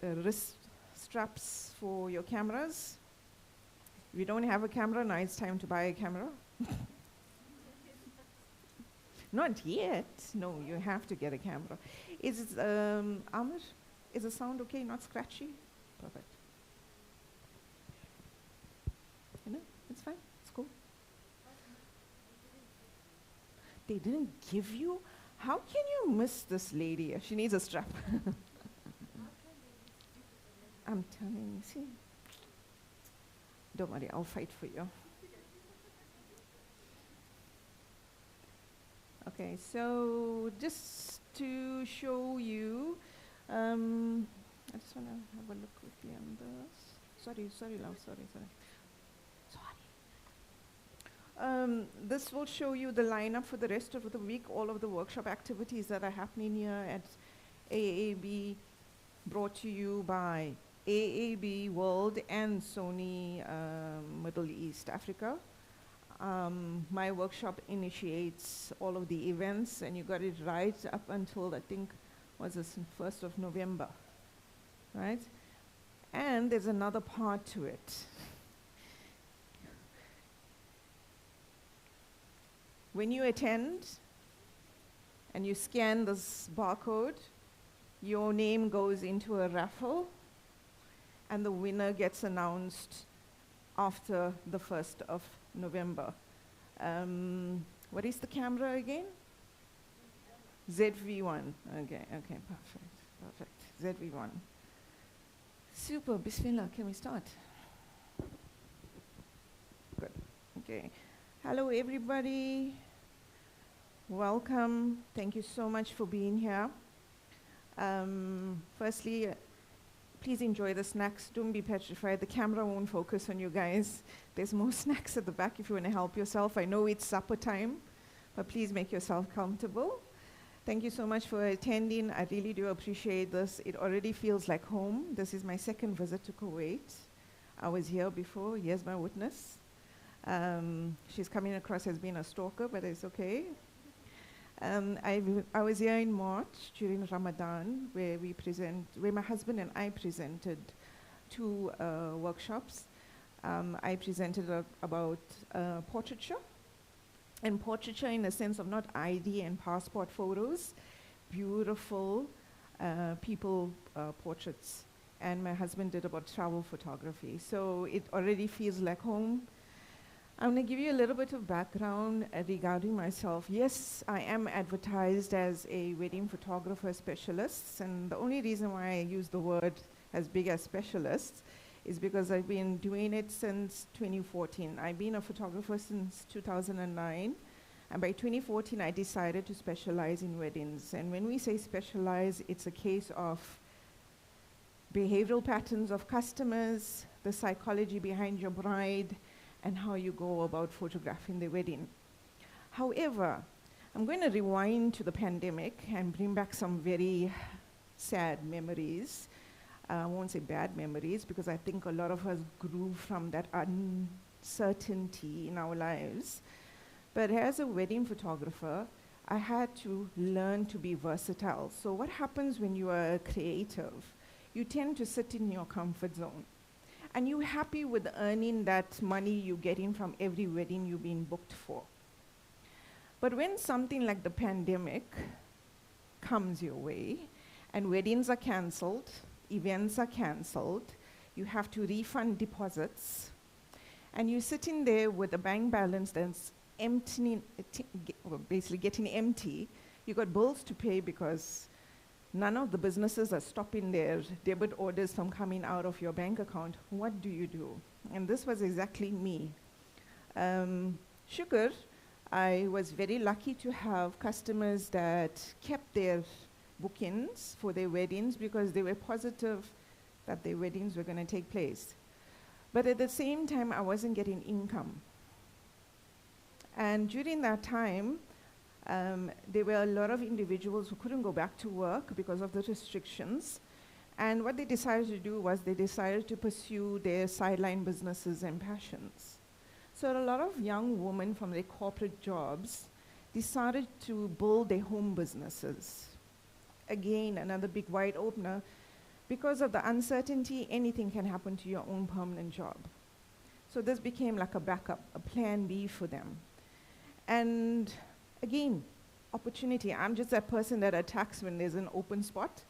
wrist straps for your cameras. If you don't have a camera, now it's time to buy a camera. Not yet. No, you have to get a camera. Is Amr, is the sound okay? Not scratchy? Perfect. You know, it's fine. It's cool. They didn't give you? How can you miss this lady? She needs a strap. I'm telling you, see. Don't worry, I'll fight for you. Okay, so just to show you, I just want to have a look quickly on this. Sorry, love, sorry. This will show you the lineup for the rest of the week, all of the workshop activities that are happening here at AAB, brought to you by AAB World and Sony Middle East Africa. My workshop initiates all of the events, and you got it right up until, I think, was this 1st of November, right? And there's another part to it. When you attend and you scan this barcode, your name goes into a raffle, and the winner gets announced after the 1st of November. What is the camera again? ZV-1. Okay, perfect. ZV-1. Super, Bismillah, can we start? Good, okay. Hello, everybody. Welcome. Thank you so much for being here. Firstly, please enjoy the snacks. Don't be petrified. The camera won't focus on you guys. There's more snacks at the back if you want to help yourself. I know it's supper time, but please make yourself comfortable. Thank you so much for attending. I really do appreciate this. It already feels like home. This is my second visit to Kuwait. I was here before. Here's my witness. She's coming across as being a stalker, but it's okay. I was here in March during Ramadan, where my husband and I presented two workshops. I presented about portraiture, and portraiture in the sense of not ID and passport photos, beautiful people portraits. And my husband did about travel photography. So it already feels like home. I'm going to give you a little bit of background regarding myself. Yes, I am advertised as a wedding photographer specialist, and the only reason why I use the word as big as specialist is because I've been doing it since 2014. I've been a photographer since 2009, and by 2014 I decided to specialize in weddings. And when we say specialize, it's a case of behavioral patterns of customers, the psychology behind your bride, and how you go about photographing the wedding. However, I'm going to rewind to the pandemic and bring back some very sad memories. I won't say bad memories, because I think a lot of us grew from that uncertainty in our lives. But as a wedding photographer, I had to learn to be versatile. So what happens when you are creative? You tend to sit in your comfort zone. And you're happy with earning that money you're getting from every wedding you've been booked for. But when something like the pandemic comes your way, and weddings are canceled, events are canceled, you have to refund deposits, and you're sitting there with a bank balance that's basically getting empty. You got bills to pay because none of the businesses are stopping their debit orders from coming out of your bank account. What do you do? And this was exactly me. Shukr, I was very lucky to have customers that kept their bookings for their weddings because they were positive that their weddings were going to take place. But at the same time, I wasn't getting income. And during that time, there were a lot of individuals who couldn't go back to work because of the restrictions. And what they decided to do was they decided to pursue their sideline businesses and passions. So a lot of young women from their corporate jobs decided to build their home businesses. Again, another big wide opener. because of the uncertainty, anything can happen to your own permanent job. So this became like a backup, a plan B for them. And again, opportunity. I'm just that person that attacks when there's an open spot.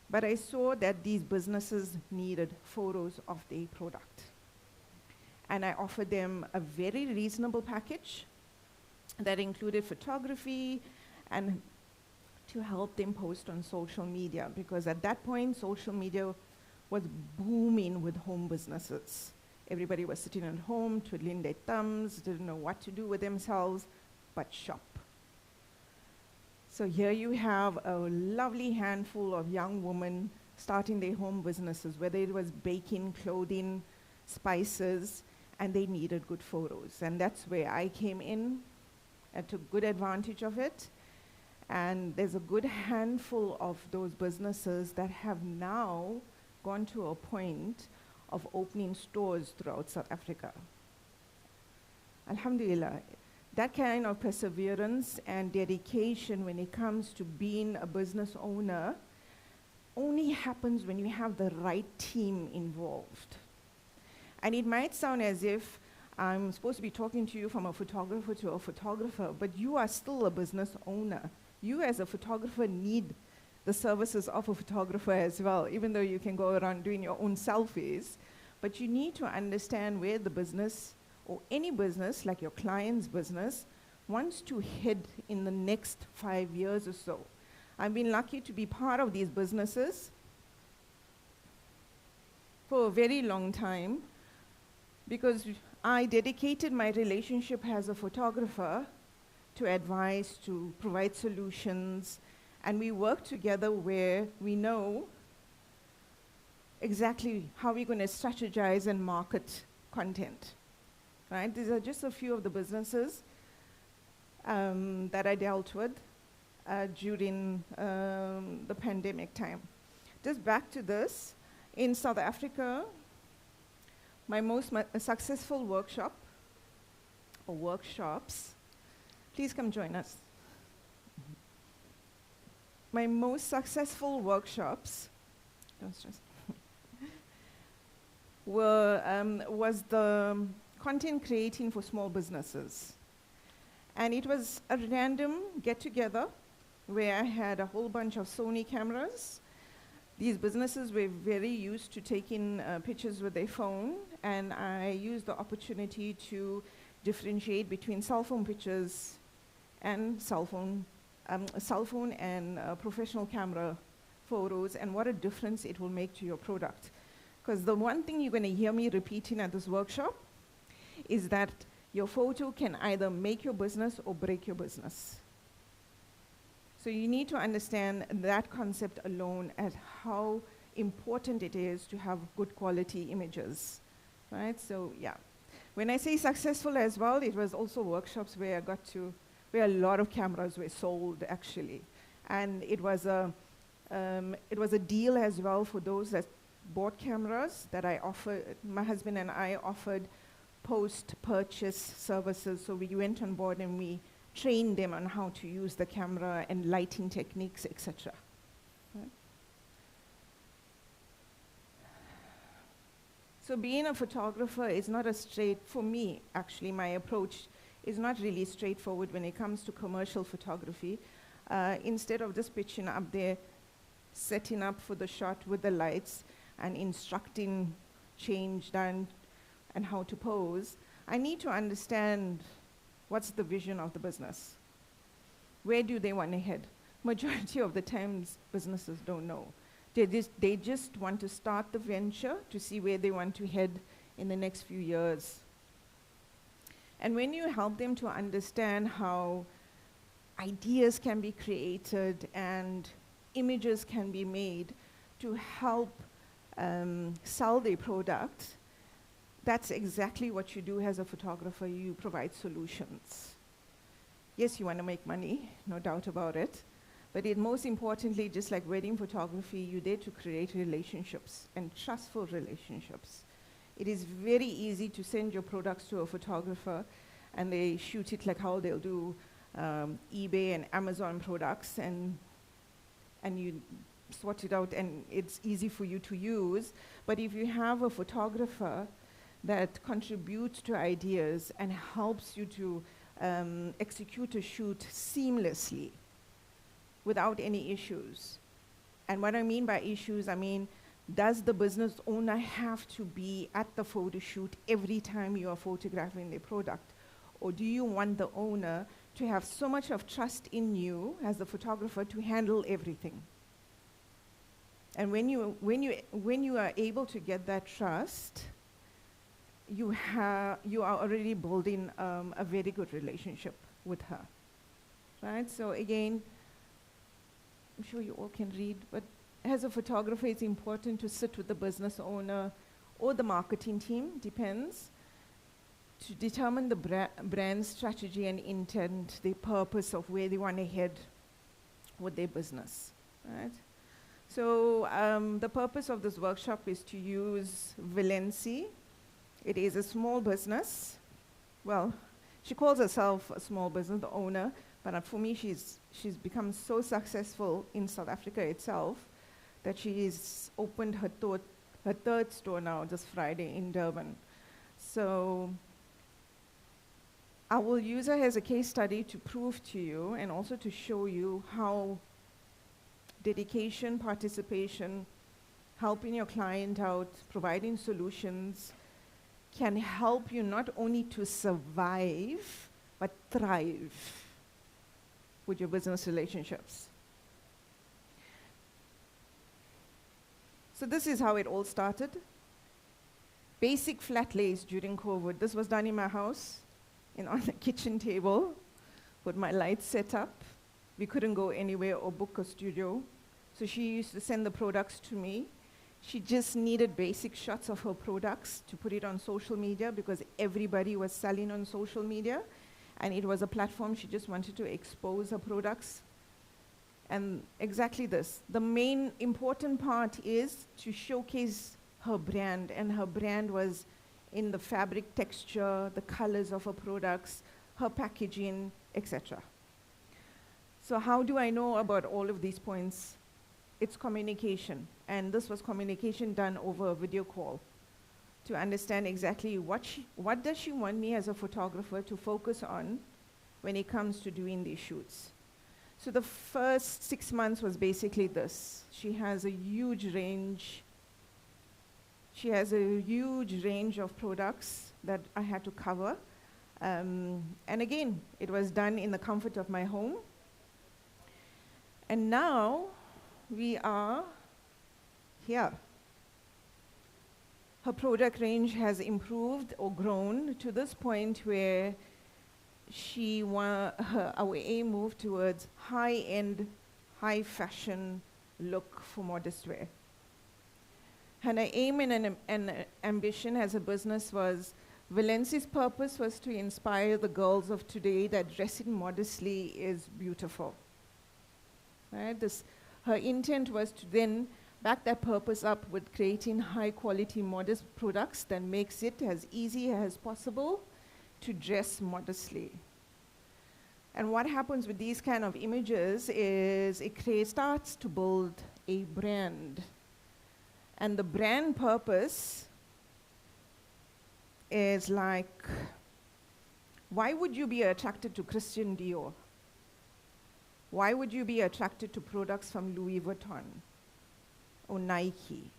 But I saw that these businesses needed photos of their product. And I offered them a very reasonable package that included photography and to help them post on social media, because at that point, social media was booming with home businesses. Everybody was sitting at home, twiddling their thumbs, didn't know what to do with themselves, but shop. So here you have a lovely handful of young women starting their home businesses, whether it was baking, clothing, spices, and they needed good photos. And that's where I came in. I took good advantage of it. And there's a good handful of those businesses that have now gone to a point of opening stores throughout South Africa. Alhamdulillah, that kind of perseverance and dedication when it comes to being a business owner only happens when you have the right team involved. And it might sound as if I'm supposed to be talking to you from a photographer to a photographer, but you are still a business owner. You as a photographer need the services of a photographer as well, even though you can go around doing your own selfies. But you need to understand where the business, or any business, like your client's business, wants to head in the next 5 years or so. I've been lucky to be part of these businesses for a very long time, because I dedicated my relationship as a photographer to advise, to provide solutions, and we work together where we know exactly how we're going to strategize and market content, right? These are just a few of the businesses that I dealt with during the pandemic time. Just back to this, in South Africa, my most successful workshop, or workshops, please come join us. My most successful workshops, don't stress, was the content creating for small businesses. And it was a random get-together where I had a whole bunch of Sony cameras. These businesses were very used to taking pictures with their phone, and I used the opportunity to differentiate between cell phone pictures and cell phone and professional camera photos, and what a difference it will make to your product. Because the one thing you're going to hear me repeating at this workshop is that your photo can either make your business or break your business. So you need to understand that concept alone as how important it is to have good quality images, right? So yeah, when I say successful as well, it was also workshops where I got to, where a lot of cameras were sold actually. And it was a deal as well for those that bought cameras that I offered, my husband and I offered post-purchase services. So we went on board and we trained them on how to use the camera and lighting techniques, etc. Right? So being a photographer is not a for me, actually, my approach is not really straightforward when it comes to commercial photography. Instead of just pitching up there, setting up for the shot with the lights and instructing change done and how to pose, I need to understand what's the vision of the business. Where do they want to head? Majority of the times, businesses don't know. They just want to start the venture to see where they want to head in the next few years. And when you help them to understand how ideas can be created and images can be made to help sell their product, that's exactly what you do as a photographer. You provide solutions. Yes, you want to make money, no doubt about it. But most importantly, just like wedding photography, you're there to create relationships and trustful relationships. It is very easy to send your products to a photographer and they shoot it like how they'll do eBay and Amazon products, and sorted out and it's easy for you to use. But if you have a photographer that contributes to ideas and helps you to execute a shoot seamlessly without any issues. And what I mean by issues, I mean, does the business owner have to be at the photo shoot every time you are photographing the product? Or do you want the owner to have so much of trust in you as the photographer to handle everything? And when you are able to get that trust, you are already building a very good relationship with her, right? So again, I'm sure you all can read, but as a photographer, it's important to sit with the business owner or the marketing team, depends, to determine the brand strategy and intent, the purpose of where they want to head with their business, right? So the purpose of this workshop is to use Valency. It is a small business. Well, she calls herself a small business, the owner, but for me, she's become so successful in South Africa itself that she's opened her third store now this Friday in Durban. So I will use her as a case study to prove to you and also to show you how dedication, participation, helping your client out, providing solutions can help you not only to survive, but thrive with your business relationships. So this is how it all started. Basic flat lays during COVID. This was done in my house, on the kitchen table, with my lights set up. We couldn't go anywhere or book a studio. So she used to send the products to me. She just needed basic shots of her products to put it on social media because everybody was selling on social media. And it was a platform she just wanted to expose her products. And exactly this. The main important part is to showcase her brand. And her brand was in the fabric texture, the colors of her products, her packaging, etc. So how do I know about all of these points? It's communication. And this was communication done over a video call to understand exactly what does she want me as a photographer to focus on when it comes to doing these shoots. So the first 6 months was basically this. She has a huge range. She has a huge range of products that I had to cover. And again, it was done in the comfort of my home. And now we are here. Her product range has improved or grown to this point where our aim moved towards high-end, high-fashion look for modest wear. And her aim and an ambition as a business was, Valency's purpose was to inspire the girls of today that dressing modestly is beautiful. Right? Her intent was to then back that purpose up with creating high-quality, modest products that makes it as easy as possible to dress modestly. And what happens with these kind of images is it starts to build a brand. And the brand purpose is like, why would you be attracted to Christian Dior? Why would you be attracted to products from Louis Vuitton or Nike?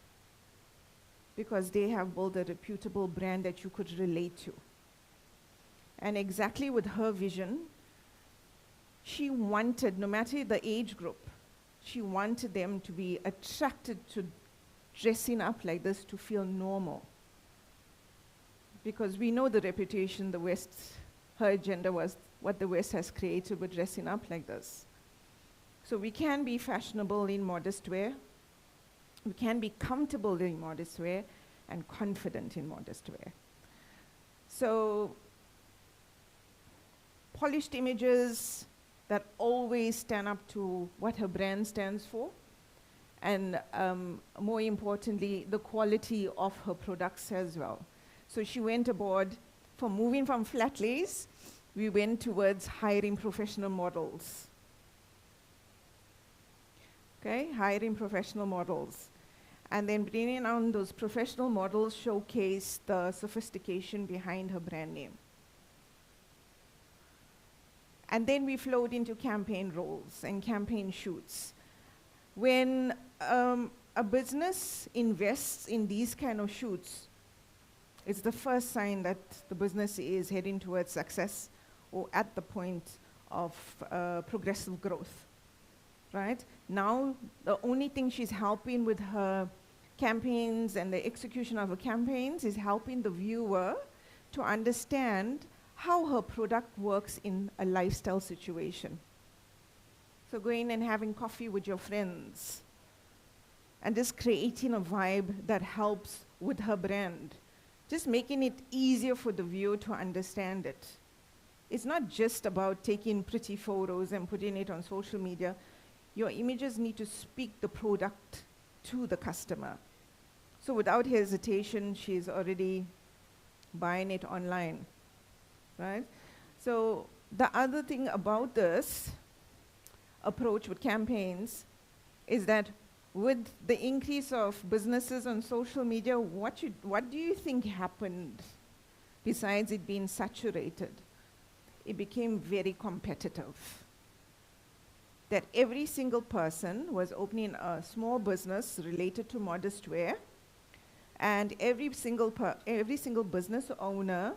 Because they have built a reputable brand that you could relate to. And exactly with her vision, she wanted, no matter the age group, she wanted them to be attracted to dressing up like this to feel normal. Because we know the reputation the West, her agenda was what the West has created with dressing up like this. So we can be fashionable in modest wear, we can be comfortable in modest wear, and confident in modest wear. So polished images that always stand up to what her brand stands for, and more importantly, the quality of her products as well. So she went aboard, moving from flat lays, we went towards hiring professional models. okay? Hiring professional models. And then bringing on those professional models showcase the sophistication behind her brand name. And then we flowed into campaign roles and campaign shoots. When a business invests in these kind of shoots, it's the first sign that the business is heading towards success or at the point of progressive growth, right? Now, the only thing she's helping with her campaigns and the execution of her campaigns is helping the viewer to understand how her product works in a lifestyle situation. So going and having coffee with your friends and just creating a vibe that helps with her brand, just making it easier for the viewer to understand it. It's not just about taking pretty photos and putting it on social media. Your images need to speak the product to the customer. So without hesitation, she's already buying it online, right? So the other thing about this approach with campaigns is that with the increase of businesses on social media, what do you think happened besides it being saturated? It became very competitive. That every single person was opening a small business related to modest wear, and every single business owner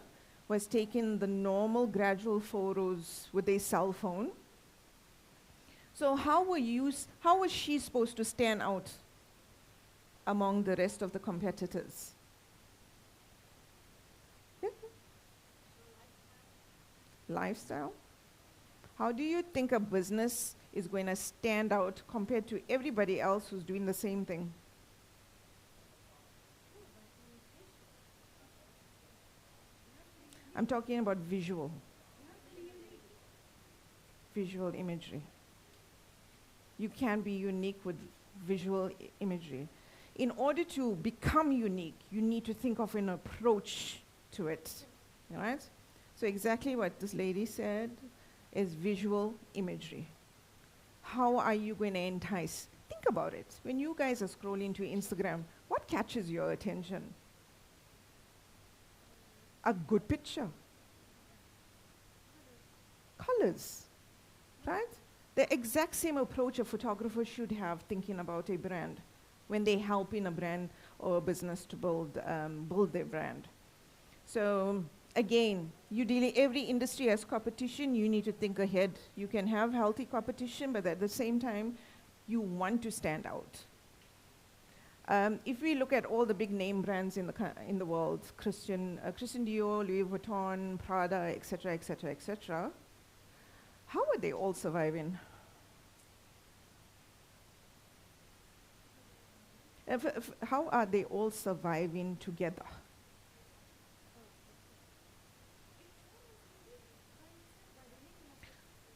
was taking the normal gradual photos with their cell phone. So how was she supposed to stand out among the rest of the competitors? Lifestyle? How do you think a business is going to stand out compared to everybody else who's doing the same thing? I'm talking about visual imagery. You can be unique with visual imagery. In order to become unique, you need to think of an approach to it, right? So exactly what this lady said is visual imagery. How are you going to entice? Think about it. When you guys are scrolling to Instagram, what catches your attention? A good picture. Colors, right? The exact same approach a photographer should have thinking about a brand when they help in a brand or a business to build their brand. So again, every industry has competition. You need to think ahead. You can have healthy competition, but at the same time, you want to stand out. If we look at all the big name brands in the world, Christian Dior, Louis Vuitton, Prada, etc., etc., etc., how are they all surviving? How are they all surviving together?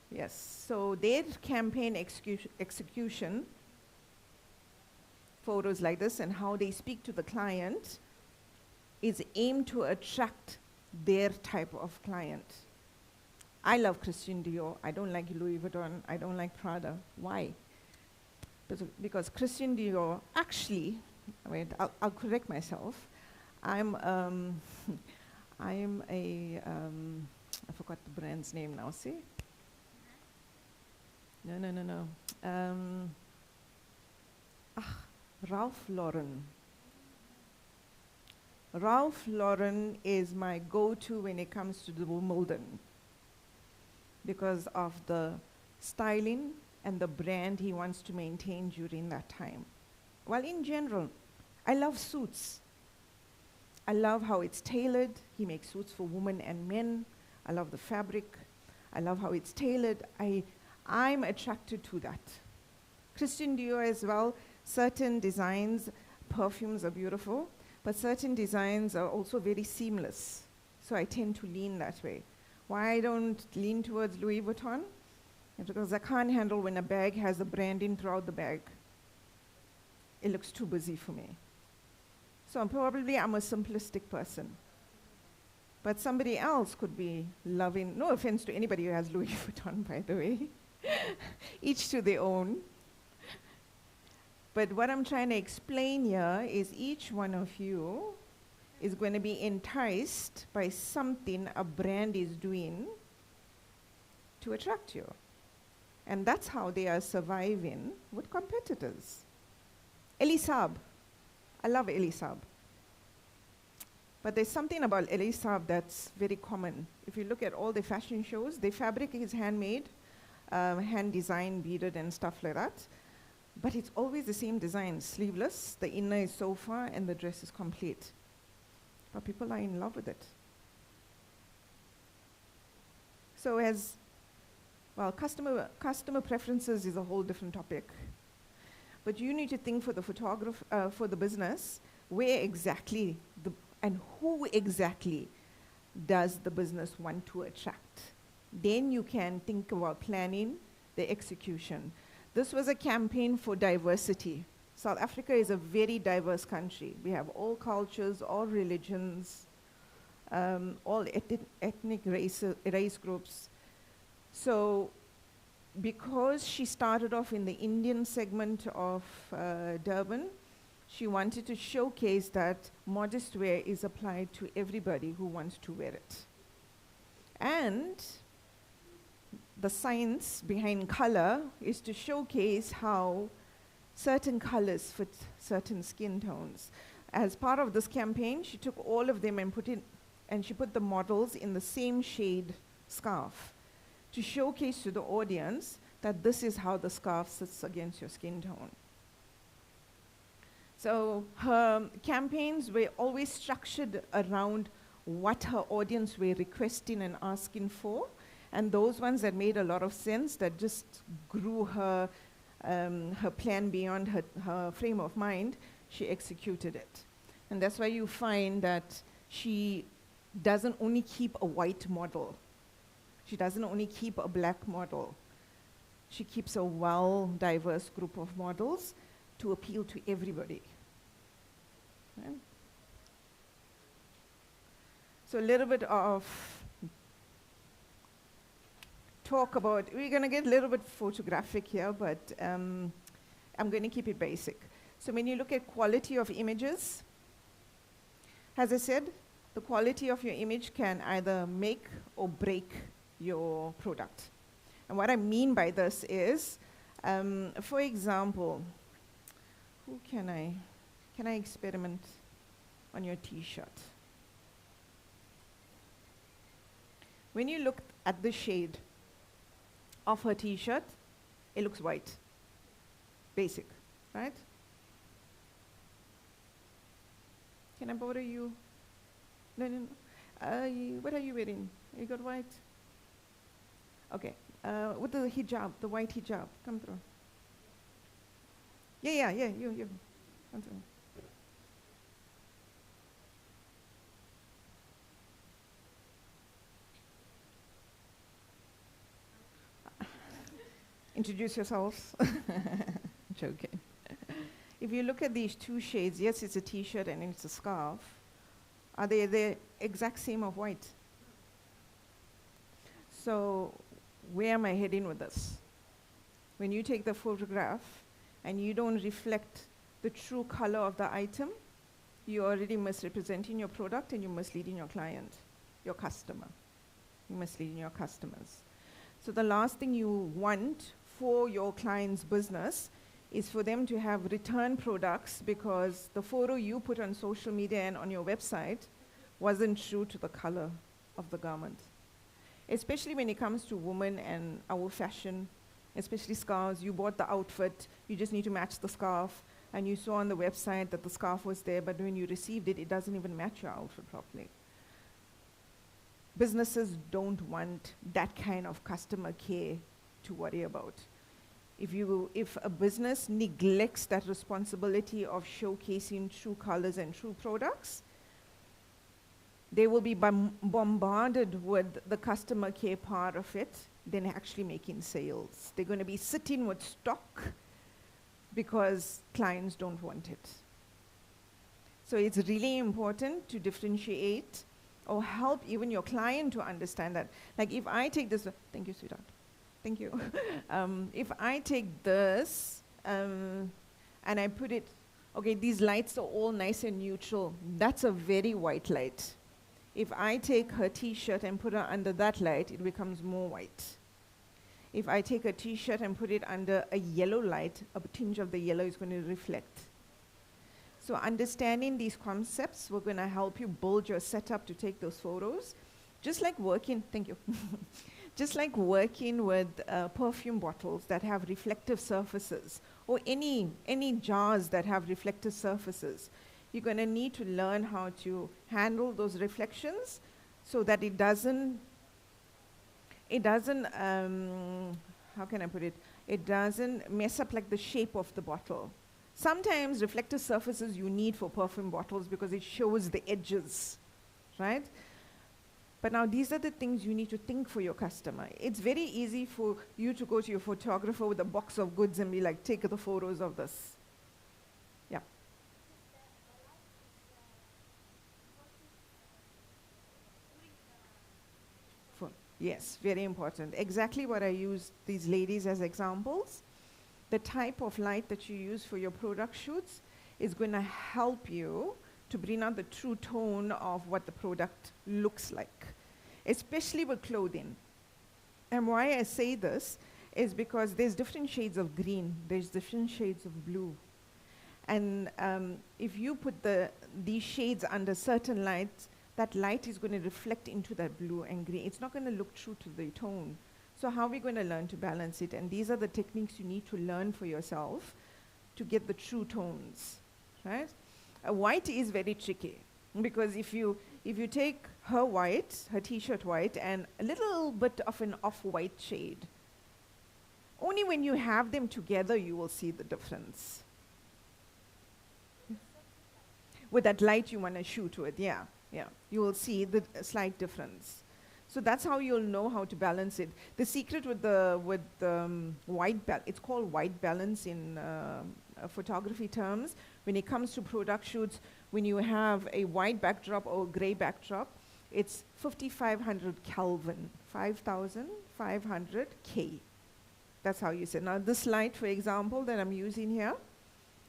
Yes, so their campaign execution, photos like this and how they speak to the client is aimed to attract their type of client. I love Christian Dior. I don't like Louis Vuitton. I don't like Prada. Why? Because Christian Dior, actually, I'll correct myself. I forgot the brand's name now, see? No. Ralph Lauren. Ralph Lauren is my go-to when it comes to the Wimbledon because of the styling and the brand he wants to maintain during that time. Well, in general, I love suits. I love how it's tailored. He makes suits for women and men. I love the fabric. I love how it's tailored. I'm attracted to that. Christian Dior as well, certain designs, perfumes are beautiful, but certain designs are also very seamless. So I tend to lean that way. Why I don't lean towards Louis Vuitton? It's because I can't handle when a bag has the branding throughout the bag. It looks too busy for me. So I'm a simplistic person. But somebody else could be loving, no offense to anybody who has Louis Vuitton, by the way, each to their own. But what I'm trying to explain here is each one of you is going to be enticed by something a brand is doing to attract you. And that's how they are surviving with competitors. Elisab. I love Elisab. But there's something about Elisab that's very common. If you look at all the fashion shows, the fabric is handmade, hand-designed, beaded, and stuff like that. But it's always the same design, sleeveless, the inner is so far, and the dress is complete. But people are in love with it. So customer preferences is a whole different topic. But you need to think for the for the business, where exactly, and who exactly does the business want to attract? Then you can think about planning the execution. This was a campaign for diversity. South Africa is a very diverse country. We have all cultures, all religions, all ethnic race groups. So because she started off in the Indian segment of Durban, she wanted to showcase that modest wear is applied to everybody who wants to wear it. And the science behind color is to showcase how certain colors fit certain skin tones. As part of this campaign, she took all of them and she put the models in the same shade scarf to showcase to the audience that this is how the scarf sits against your skin tone. So her campaigns were always structured around what her audience were requesting and asking for, and those ones that made a lot of sense, that just grew her plan beyond her frame of mind, she executed it. And that's why you find that she doesn't only keep a white model. She doesn't only keep a black model. She keeps a well-diverse group of models to appeal to everybody. Okay? So a little bit of talk about, we're going to get a little bit photographic here, but I'm going to keep it basic. So when you look at quality of images, as I said, the quality of your image can either make or break your product. And what I mean by this is, for example, can I experiment on your t-shirt? When you look at the shade of her t-shirt, it looks white, basic, right? Can I borrow you? No. What are you wearing? You got white? Okay. With the hijab, the white hijab, come through. Yeah, you. Come through. Introduce yourselves. Joking. If you look at these two shades, yes, it's a t-shirt and it's a scarf. Are they the exact same of white? So where am I heading with this? When you take the photograph and you don't reflect the true color of the item, you're already misrepresenting your product and you're misleading your client, your customer. You're misleading your customers. So the last thing you want for your client's business is for them to have return products because the photo you put on social media and on your website wasn't true to the color of the garment. Especially when it comes to women and our fashion, especially scarves. You bought the outfit, you just need to match the scarf, and you saw on the website that the scarf was there, but when you received it, it doesn't even match your outfit properly. Businesses don't want that kind of customer care to worry about. If a business neglects that responsibility of showcasing true colors and true products, they will be bombarded with the customer care part of it than actually making sales. They're going to be sitting with stock because clients don't want it. So it's really important to differentiate or help even your client to understand that. Like if I take this, thank you, sweetheart. Thank you. If I take this and and I put it, okay, these lights are all nice and neutral. That's a very white light. If I take her t-shirt and put her under that light, it becomes more white. If I take a t-shirt and put it under a yellow light, a tinge of the yellow is going to reflect. So understanding these concepts, we're going to help you build your setup to take those photos. Just like working, thank you. Just like working with perfume bottles that have reflective surfaces, or any jars that have reflective surfaces, you're going to need to learn how to handle those reflections so that it doesn't, how can I put it? It doesn't mess up like the shape of the bottle. Sometimes reflective surfaces you need for perfume bottles because it shows the edges, right? But now these are the things you need to think for your customer. It's very easy for you to go to your photographer with a box of goods and be like, take the photos of this. Yeah. Yes, very important. Exactly what I use these ladies as examples. The type of light that you use for your product shoots is going to help you to bring out the true tone of what the product looks like, especially with clothing. And why I say this is because there's different shades of green, there's different shades of blue. And if you put these shades under certain lights, that light is going to reflect into that blue and green. It's not going to look true to the tone. So how are we going to learn to balance it? And these are the techniques you need to learn for yourself to get the true tones, right? White is very tricky because if you take her white, her t-shirt white, and a little bit of an off-white shade, only when you have them together you will see the difference. With that light you want to shoot with, yeah. You will see the slight difference. So that's how you'll know how to balance it. The secret with the white balance, it's called white balance in photography terms. When it comes to product shoots, when you have a white backdrop or a gray backdrop, it's 5,500 Kelvin, 5,500 K. That's how you say. Now this light, for example, that I'm using here,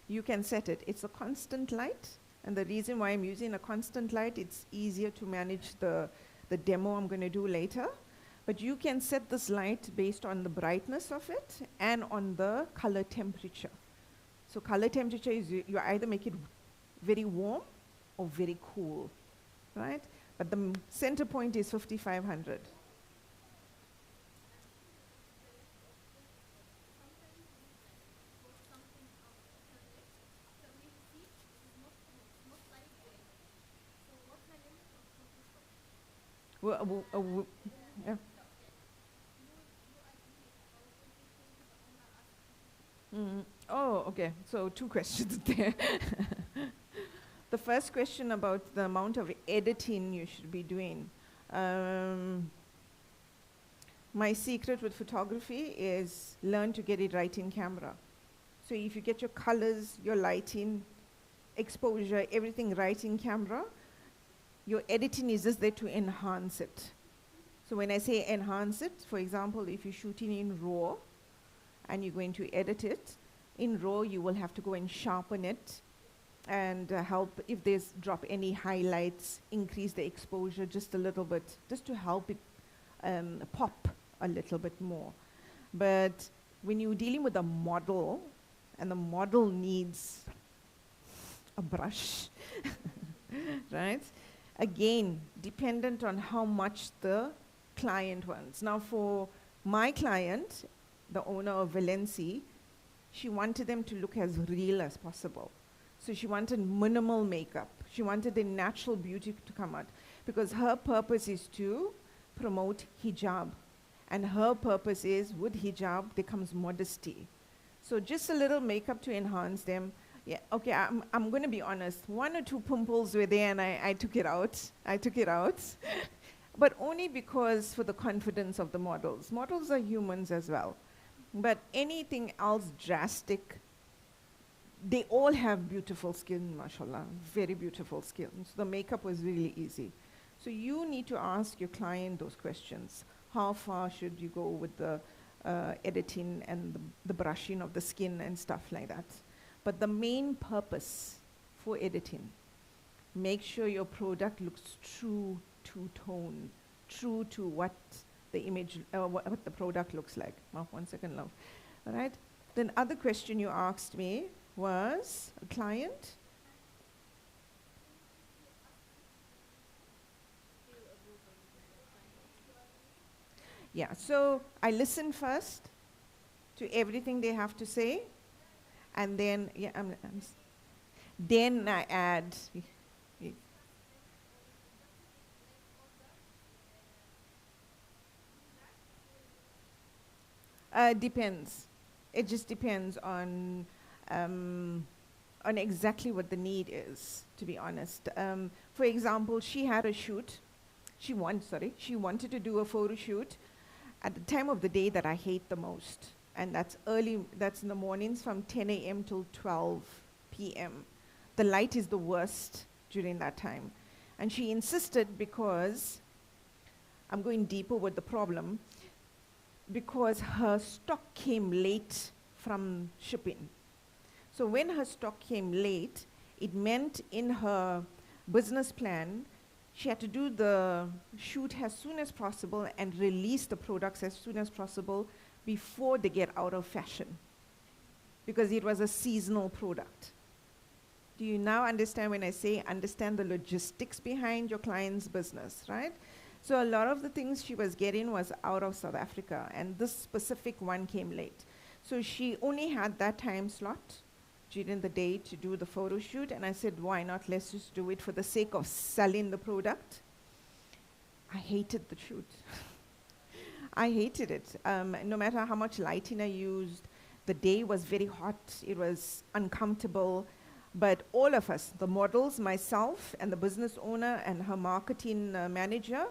you can set it. It's a constant light. And the reason why I'm using a constant light, it's easier to manage the demo I'm going to do later. But you can set this light based on the brightness of it and on the color temperature. So color temperature is you either make it very warm or very cool, right? But the center point is 5,500. Yeah. Oh, okay. So two questions there. The first question about the amount of editing you should be doing. My secret with photography is learn to get it right in camera. So if you get your colors, your lighting, exposure, everything right in camera, your editing is just there to enhance it. So when I say enhance it, for example, if you're shooting in RAW and you're going to edit it, in RAW you will have to go and sharpen it and help if there's drop any highlights, increase the exposure just a little bit, just to help it pop a little bit more. But when you're dealing with a model, and the model needs a brush, right? Again, dependent on how much the client wants. Now for my client, the owner of Valenci, she wanted them to look as real as possible. So she wanted minimal makeup. She wanted the natural beauty to come out because her purpose is to promote hijab. And her purpose is, with hijab, there comes modesty. So just a little makeup to enhance them. Yeah, okay, I'm going to be honest. 1 or 2 pimples were there and I took it out. But only because for the confidence of the models. Models are humans as well. But anything else drastic, they all have beautiful skin, mashallah, very beautiful skin. So the makeup was really easy. So you need to ask your client those questions. How far should you go with the editing and the brushing of the skin and stuff like that? But the main purpose for editing, make sure your product looks true to tone, true to what the image, what the product looks like. Oh, 1 second, love. All right. Then other question you asked me was a client. Yeah, so I listen first to everything they have to say, and then, yeah, then I add. Depends. It just depends on exactly what the need is, to be honest. For example, she had a shoot. She wanted to do a photo shoot at the time of the day that I hate the most. And that's early, that's in the mornings from 10 a.m. till 12 p.m. The light is the worst during that time. And she insisted, because I'm going deeper with the problem, because her stock came late from shipping. So when her stock came late, it meant in her business plan, she had to do the shoot as soon as possible and release the products as soon as possible before they get out of fashion, because it was a seasonal product. Do you now understand when I say understand the logistics behind your client's business, right? So a lot of the things she was getting was out of South Africa, and this specific one came late. So she only had that time slot during the day to do the photo shoot, and I said, why not? Let's just do it for the sake of selling the product. I hated the shoot. I hated it. No matter how much lighting I used, the day was very hot, it was uncomfortable, but all of us, the models, myself, and the business owner and her marketing manager,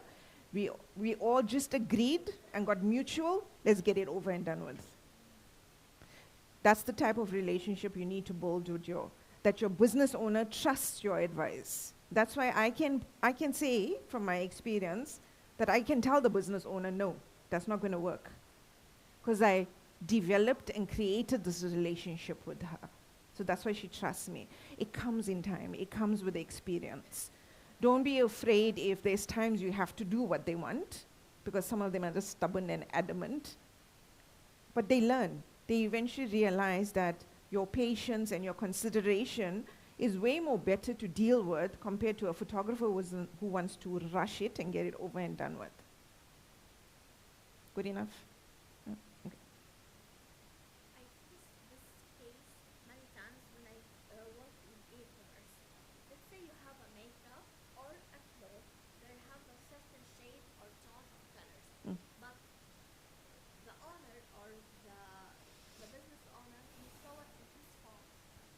we all just agreed and got mutual, let's get it over and done with. That's the type of relationship you need to build with that your business owner trusts your advice. That's why I can say from my experience that I can tell the business owner, no, that's not going to work. Because I developed and created this relationship with her. So that's why she trusts me. It comes in time. It comes with experience. Don't be afraid if there's times you have to do what they want, because some of them are just stubborn and adamant. But they learn. They eventually realize that your patience and your consideration is way more better to deal with compared to a photographer who wants to rush it and get it over and done with. Good enough? Okay. I face this case many times when I work in e-commerce. Let's say you have a makeup or a cloth that have a certain shade or tone of colors, but the owner or the business owner, he saw it in his phone,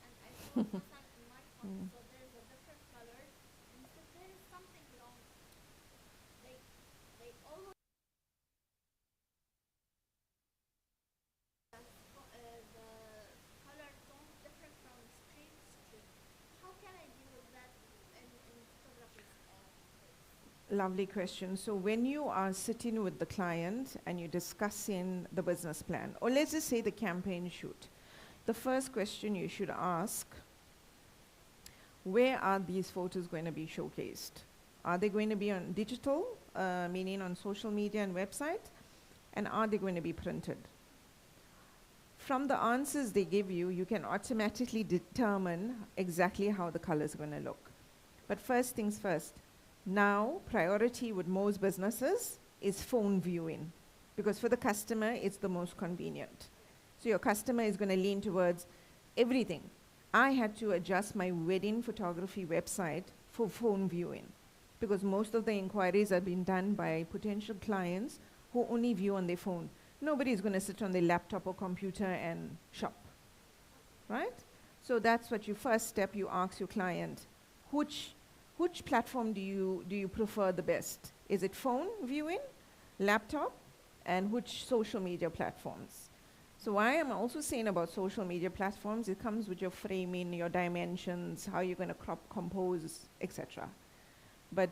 and I saw it مثلا in my phone, so there's a different color, and he said there is something wrong. They always the color tone different from street to street. How can I deal with that in photography's case? Lovely question. So when you are sitting with the client and you're discussing the business plan, or let's just say the campaign shoot, the first question you should ask, where are these photos going to be showcased? Are they going to be on digital, meaning on social media and website? And are they going to be printed? From the answers they give you, you can automatically determine exactly how the colors are going to look. But first things first, now priority with most businesses is phone viewing, because for the customer, it's the most convenient. So your customer is going to lean towards everything. I had to adjust my wedding photography website for phone viewing, because most of the inquiries are being done by potential clients who only view on their phone. Nobody's going to sit on their laptop or computer and shop, right? So that's what you first step, you ask your client, which platform do you prefer the best? Is it phone viewing, laptop, and which social media platforms? So why I'm also saying about social media platforms, it comes with your framing, your dimensions, how you're going to crop, compose, etc. But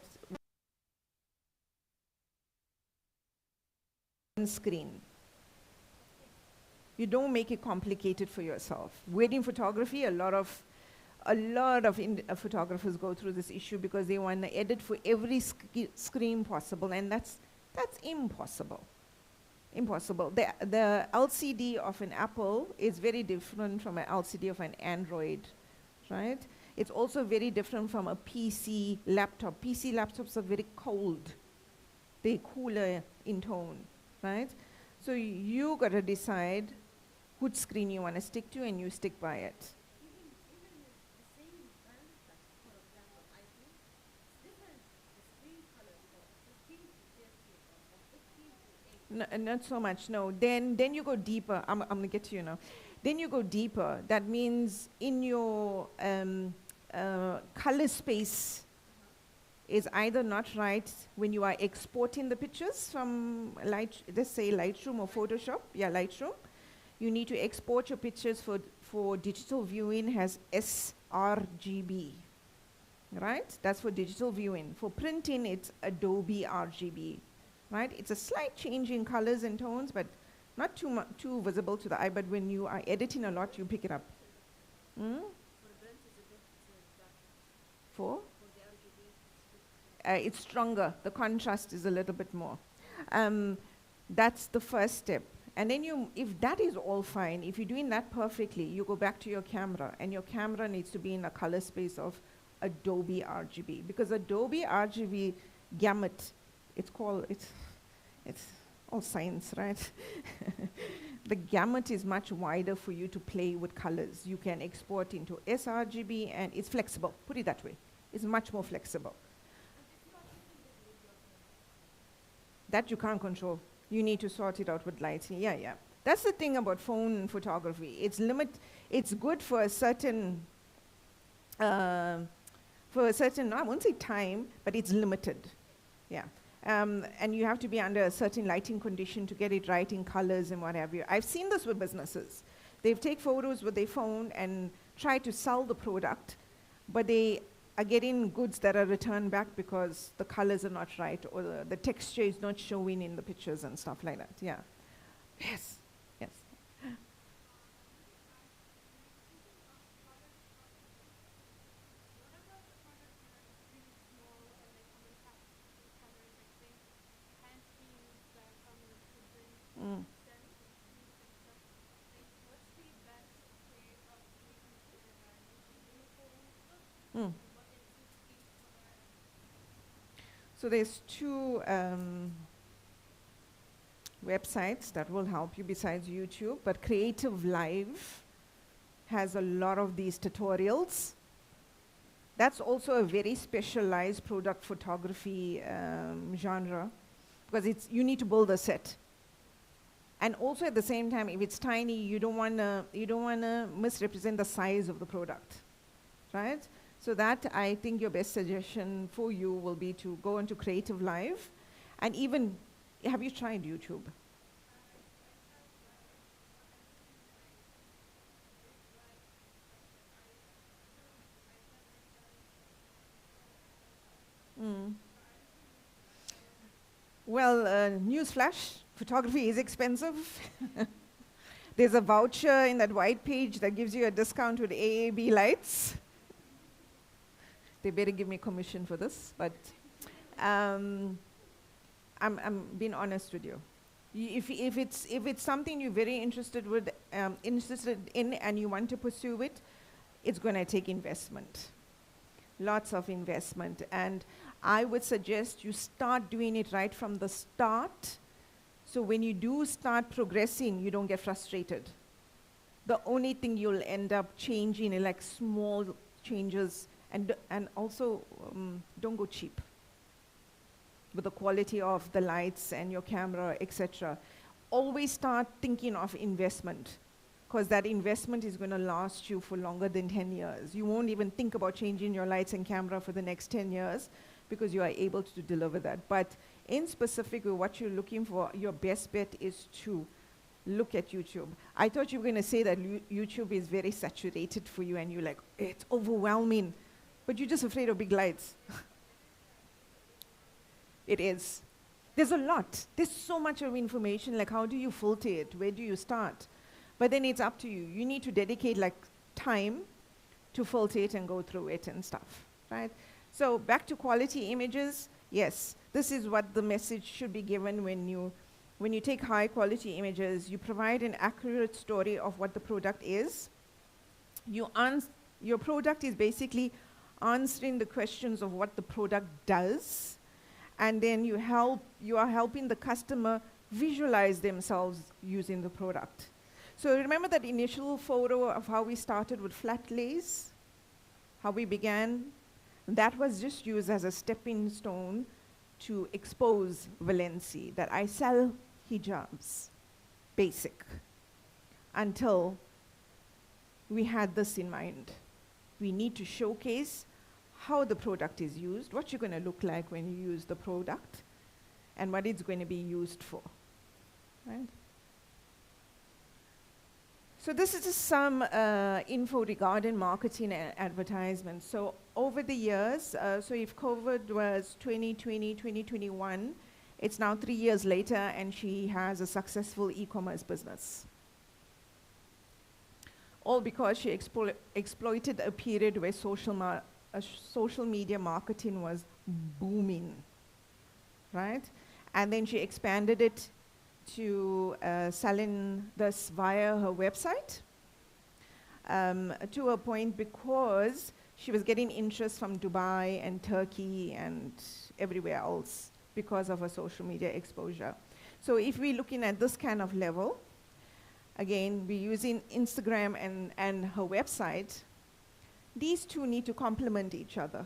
screen. You don't make it complicated for yourself. Wedding photography, a lot of photographers go through this issue because they want to edit for every screen possible, and that's impossible. Impossible. The LCD of an Apple is very different from an LCD of an Android, right? It's also very different from a PC laptop. PC laptops are very cold. They're cooler in tone, right? So you got to decide which screen you want to stick to, and you stick by it. Even the same brand, like for example, iPhone, different the screen colors for 15 to 30 or from 15 to 8. No, not so much, no. Then you go deeper. I'm going to get to you now. Then you go deeper. That means in your color space is either not right when you are exporting the pictures from let's say Lightroom or Photoshop. Yeah, Lightroom. You need to export your pictures for digital viewing as sRGB, right? That's for digital viewing. For printing, it's Adobe RGB, right? It's a slight change in colors and tones, but not too visible to the eye, but when you are editing a lot, you pick it up. For print is a bit dark. For For the RGB, it's stronger. The contrast is a little bit more. That's the first step. And then if that is all fine, if you're doing that perfectly, you go back to your camera, and your camera needs to be in a color space of Adobe RGB, because Adobe RGB gamut, it's all science, right? The gamut is much wider for you to play with colors. You can export into sRGB, and it's flexible. Put it that way. It's much more flexible. That you can't control. You need to sort it out with lighting. Yeah, yeah. That's the thing about phone photography. It's good for a certain, I won't say time, but it's limited. Yeah. And you have to be under a certain lighting condition to get it right in colors and what have you. I've seen this with businesses. They take photos with their phone and try to sell the product, but they are getting goods that are returned back because the colors are not right, or the texture is not showing in the pictures and stuff like that. Yeah. Yes. Yes. Mm. Mm. So there's two websites that will help you besides YouTube, but Creative Live has a lot of these tutorials. That's also a very specialized product photography genre, because you need to build a set. And also at the same time, if it's tiny, you don't wanna misrepresent the size of the product, right? So that, I think your best suggestion for you will be to go into Creative Live. And even, have you tried YouTube? Mm. Well, newsflash, photography is expensive. There's a voucher in that white page that gives you a discount with AAB lights. They better give me commission for this, but I'm being honest with you. If it's something you're very interested in and you want to pursue it, it's going to take investment, lots of investment. And I would suggest you start doing it right from the start, so when you do start progressing, you don't get frustrated. The only thing you'll end up changing is like small changes. And also, don't go cheap with the quality of the lights and your camera, etc. Always start thinking of investment, because that investment is going to last you for longer than 10 years. You won't even think about changing your lights and camera for the next 10 years because you are able to deliver that. But in specific with what you're looking for, your best bet is to look at YouTube. I thought you were going to say that YouTube is very saturated for you and you're like, it's overwhelming. But you're just afraid of big lights. It is. There's a lot. There's so much of information, like how do you filter it? Where do you start? But then it's up to you. You need to dedicate like time to filter it and go through it and stuff, right? So back to quality images, yes, this is what the message should be given when you take high quality images. You provide an accurate story of what the product is. Your product is basically answering the questions of what the product does, and then you are helping the customer visualize themselves using the product. So remember that initial photo of how we started with flat lace, how we began? That was just used as a stepping stone to expose Valency, that I sell hijabs, basic, until we had this in mind. We need to showcase how the product is used, what you're going to look like when you use the product, and what it's going to be used for, right? So this is just some info regarding marketing and advertisement. So over the years, so if COVID was 2020, 2021, it's now 3 years later, and she has a successful e-commerce business. All because she exploited a period where social media marketing was booming, right? And then she expanded it to selling this via her website to a point because she was getting interest from Dubai and Turkey and everywhere else because of her social media exposure. So if we're looking at this kind of level, again, we're using Instagram and her website. These two need to complement each other.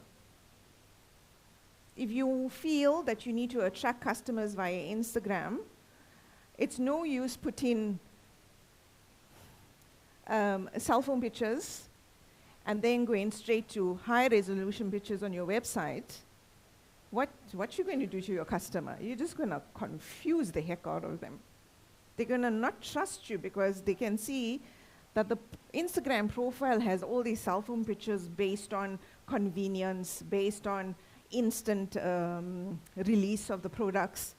If you feel that you need to attract customers via Instagram, it's no use putting cell phone pictures and then going straight to high resolution pictures on your website. What you're going to do to your customer? You're just going to confuse the heck out of them. They're going to not trust you because they can see that the Instagram profile has all these cell phone pictures based on convenience, based on instant release of the products.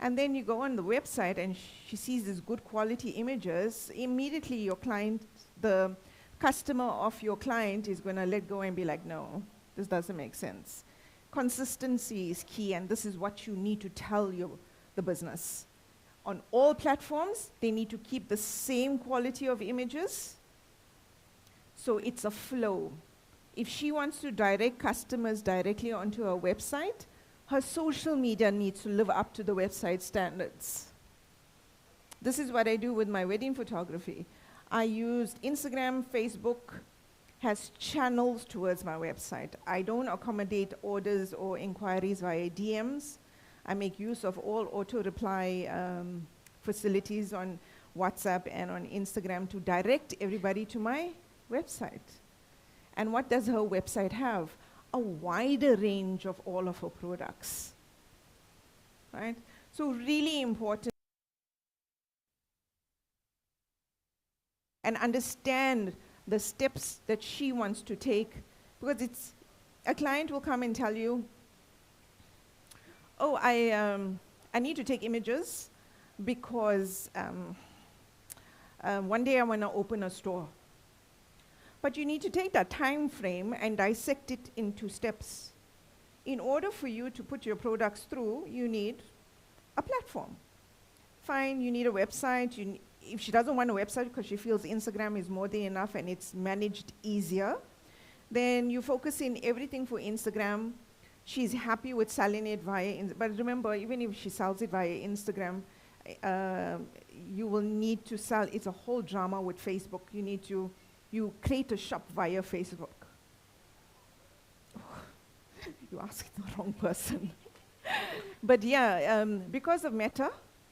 And then you go on the website and she sees these good quality images. Immediately your client, the customer of your client is going to let go and be like, no, this doesn't make sense. Consistency is key, and this is what you need to tell the business. On all platforms, they need to keep the same quality of images, so it's a flow. If she wants to direct customers directly onto her website, her social media needs to live up to the website standards. This is what I do with my wedding photography. I used Instagram, Facebook has channels towards my website. I don't accommodate orders or inquiries via DMs. I make use of all auto-reply facilities on WhatsApp and on Instagram to direct everybody to my website. And what does her website have? A wider range of all of her products, right? So really important. And understand the steps that she wants to take, because it's, a client will come and tell you, oh, I need to take images because one day I want to open a store. But you need to take that time frame and dissect it into steps. In order for you to put your products through, you need a platform. Fine, you need a website. If she doesn't want a website because she feels Instagram is more than enough and it's managed easier, then you focus in everything for Instagram. She's happy with selling it via, but remember, even if she sells it via Instagram, you will need to sell, it's a whole drama with Facebook. You create a shop via Facebook. You asked the wrong person. But yeah, because of Meta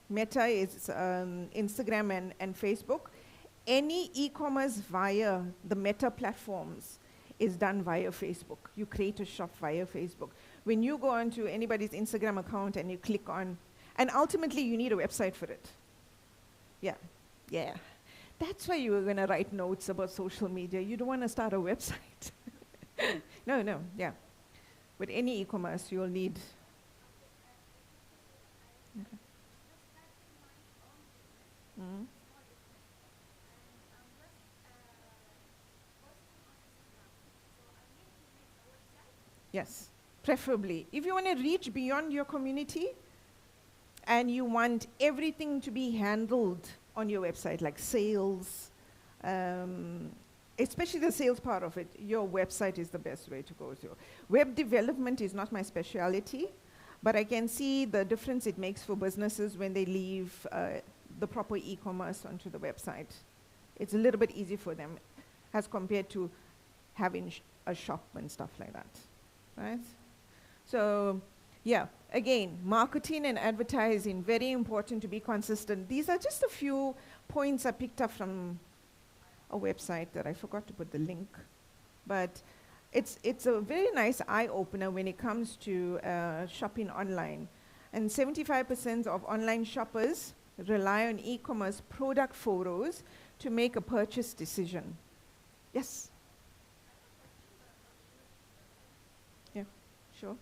is Instagram and Facebook, any e-commerce via the Meta platforms is done via Facebook. You create a shop via Facebook. When you go onto anybody's Instagram account and you click on, and ultimately you need a website for it. Yeah. That's why you were going to write notes about social media. You don't want to start a website. No, yeah. With any e-commerce, you'll need. Okay. Yes, preferably. If you want to reach beyond your community and you want everything to be handled on your website, like sales, especially the sales part of it, your website is the best way to go to. Web development is not my specialty, but I can see the difference it makes for businesses when they leave the proper e-commerce onto the website. It's a little bit easy for them as compared to having a shop and stuff like that, right? So, yeah, again, marketing and advertising, very important to be consistent. These are just a few points I picked up from a website that I forgot to put the link. But it's a very nice eye-opener when it comes to shopping online. And 75% of online shoppers rely on e-commerce product photos to make a purchase decision. Yes? Yeah, sure.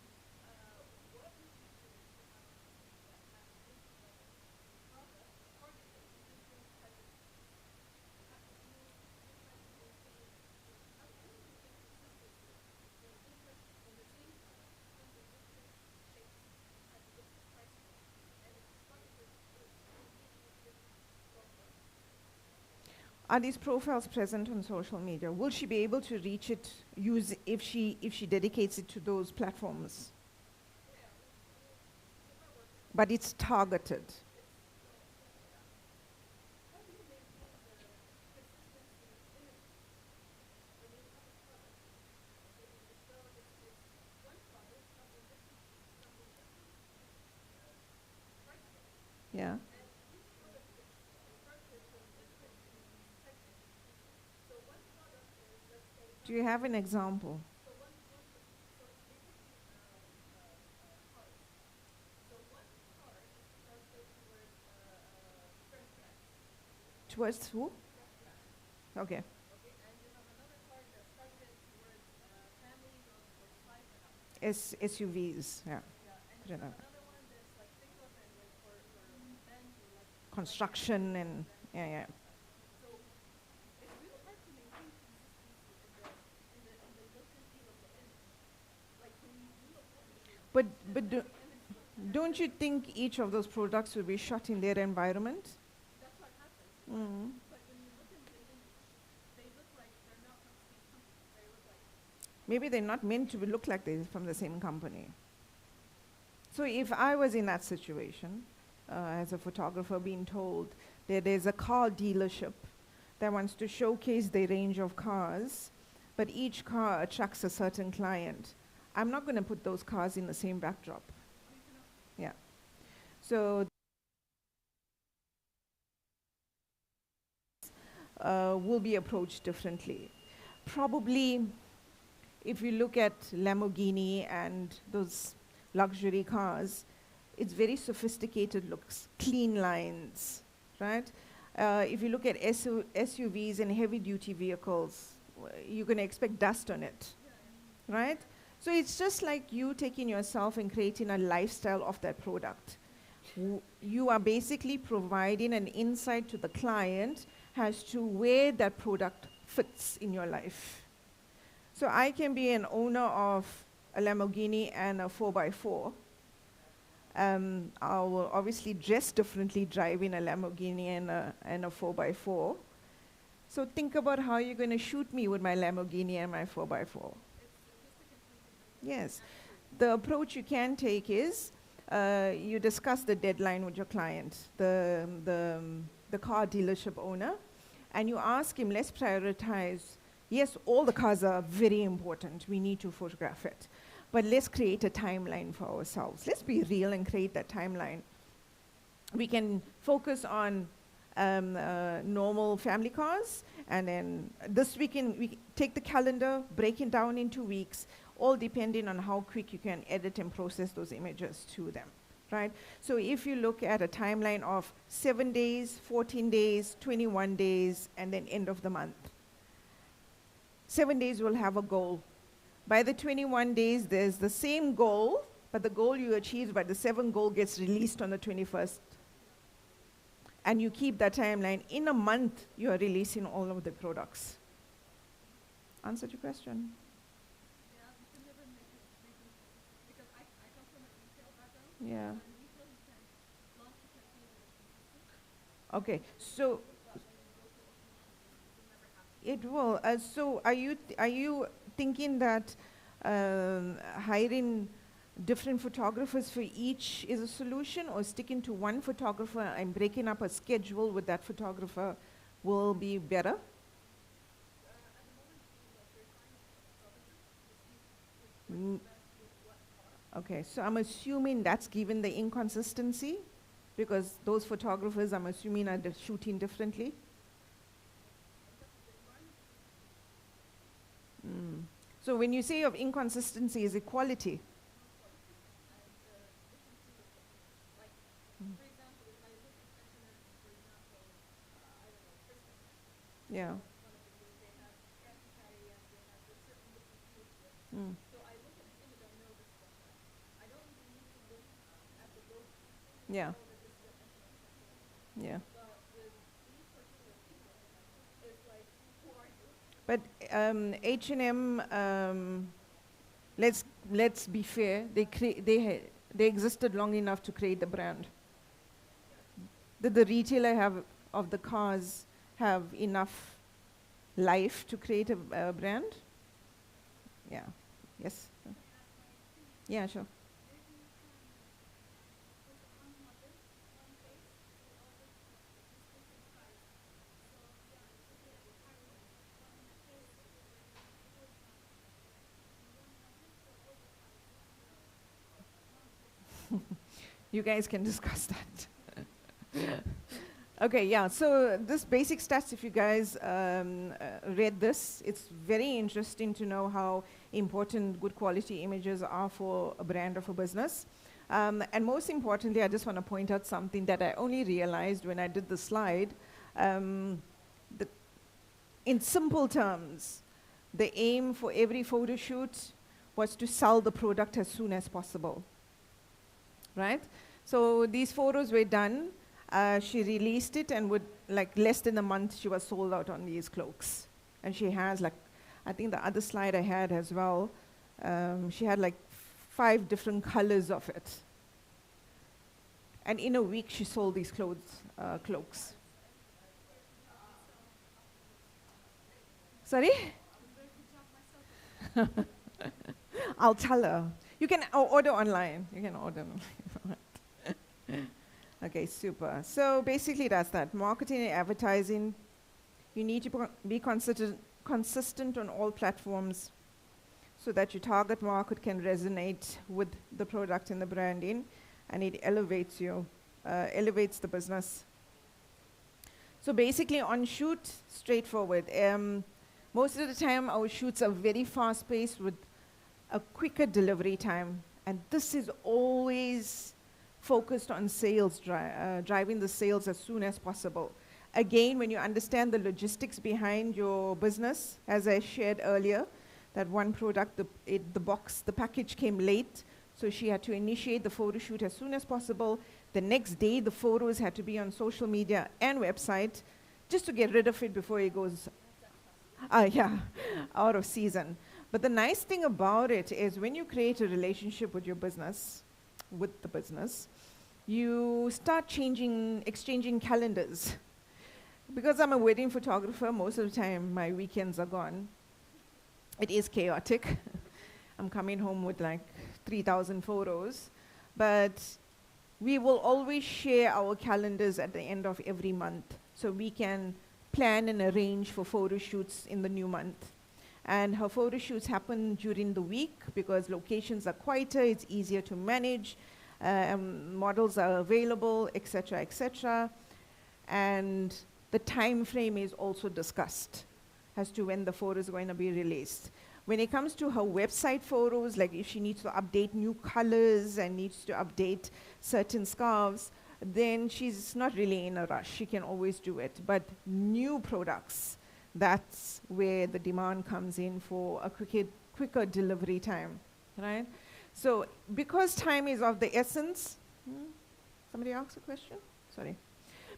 Are these profiles present on social media? Will she be able to reach it if she dedicates it to those platforms? But it's targeted. Yeah. Do you have an example? Towards who? Okay. SUVs, yeah. Put it up. Construction and, yeah. But don't you think each of those products will be shot in their environment? That's what happens. Mm. But when you look at the image, they look like they're not from the same company. They look like Maybe they're not meant to look like they're from the same company. So if I was in that situation, as a photographer being told that there's a car dealership that wants to showcase their range of cars, but each car attracts a certain client, I'm not going to put those cars in the same backdrop. Yeah. So will be approached differently. Probably, if you look at Lamborghini and those luxury cars, it's very sophisticated looks, clean lines, right? If you look at SUVs and heavy-duty vehicles, you're going to expect dust on it, right? So it's just like you taking yourself and creating a lifestyle of that product. You are basically providing an insight to the client as to where that product fits in your life. So I can be an owner of a Lamborghini and a 4x4. I will obviously dress differently driving a Lamborghini and a 4x4. So think about how you're going to shoot me with my Lamborghini and my 4x4. Yes. The approach you can take is you discuss the deadline with your client, the car dealership owner, and you ask him, let's prioritize. Yes, all the cars are very important. We need to photograph it. But let's create a timeline for ourselves. Let's be real and create that timeline. We can focus on normal family cars, and then this weekend we take the calendar, break it down into weeks, all depending on how quick you can edit and process those images to them, right? So if you look at a timeline of 7 days, 14 days, 21 days, and then end of the month. 7 days will have a goal. By the 21 days, there's the same goal, but the goal you achieved by the 7th goal gets released on the 21st. And you keep that timeline. In a month, you are releasing all of the products. Answered your question? yeah, you can never make it Yeah. Okay, so it will. So are you thinking that hiring different photographers for each is a solution, or sticking to one photographer and breaking up a schedule with that photographer will be better? Mm, okay, so I'm assuming that's given the inconsistency, because those photographers, I'm assuming, are shooting differently. Mm. So when you say of inconsistency, is it quality? Mm. Yeah. Mm. Yeah. Yeah. But H&M, let's be fair. They existed long enough to create the brand. Did the retailer of the cars have enough life to create a brand? Yeah. Yes. Yeah. Sure. You guys can discuss that. Okay, yeah, so this basic stats, if you guys read this, it's very interesting to know how important good quality images are for a brand or for business. And most importantly, I just want to point out something that I only realized when I did the slide. In simple terms, the aim for every photo shoot was to sell the product as soon as possible, right? So these photos were done. She released it, and with like less than a month, she was sold out on these cloaks. And she has like, I think the other slide I had as well, she had like 5 different colors of it. And in a week, she sold these cloaks. Sorry? I'll tell her. You can order online. You can order online. Okay, super. So basically that's that. Marketing and advertising, you need to be consistent on all platforms so that your target market can resonate with the product and the branding, and it elevates the business. So basically on shoot, straightforward. Most of the time our shoots are very fast-paced with a quicker delivery time, and this is always focused on sales, driving the sales as soon as possible. Again, when you understand the logistics behind your business, as I shared earlier, that one product, the package came late, so she had to initiate the photo shoot as soon as possible. The next day, the photos had to be on social media and website just to get rid of it before it goes out of season. But the nice thing about it is when you create a relationship with your business, you start exchanging calendars. Because I'm a wedding photographer, most of the time my weekends are gone. It is chaotic. I'm coming home with like 3,000 photos. But we will always share our calendars at the end of every month, so we can plan and arrange for photo shoots in the new month. And her photo shoots happen during the week because locations are quieter, it's easier to manage, models are available, etc., etc. And the time frame is also discussed as to when the photo is going to be released. When it comes to her website photos, like if she needs to update new colors and needs to update certain scarves, then she's not really in a rush. She can always do it. But new products, that's where the demand comes in for a quicker delivery time, right? So because time is of the essence, somebody asked a question? Sorry.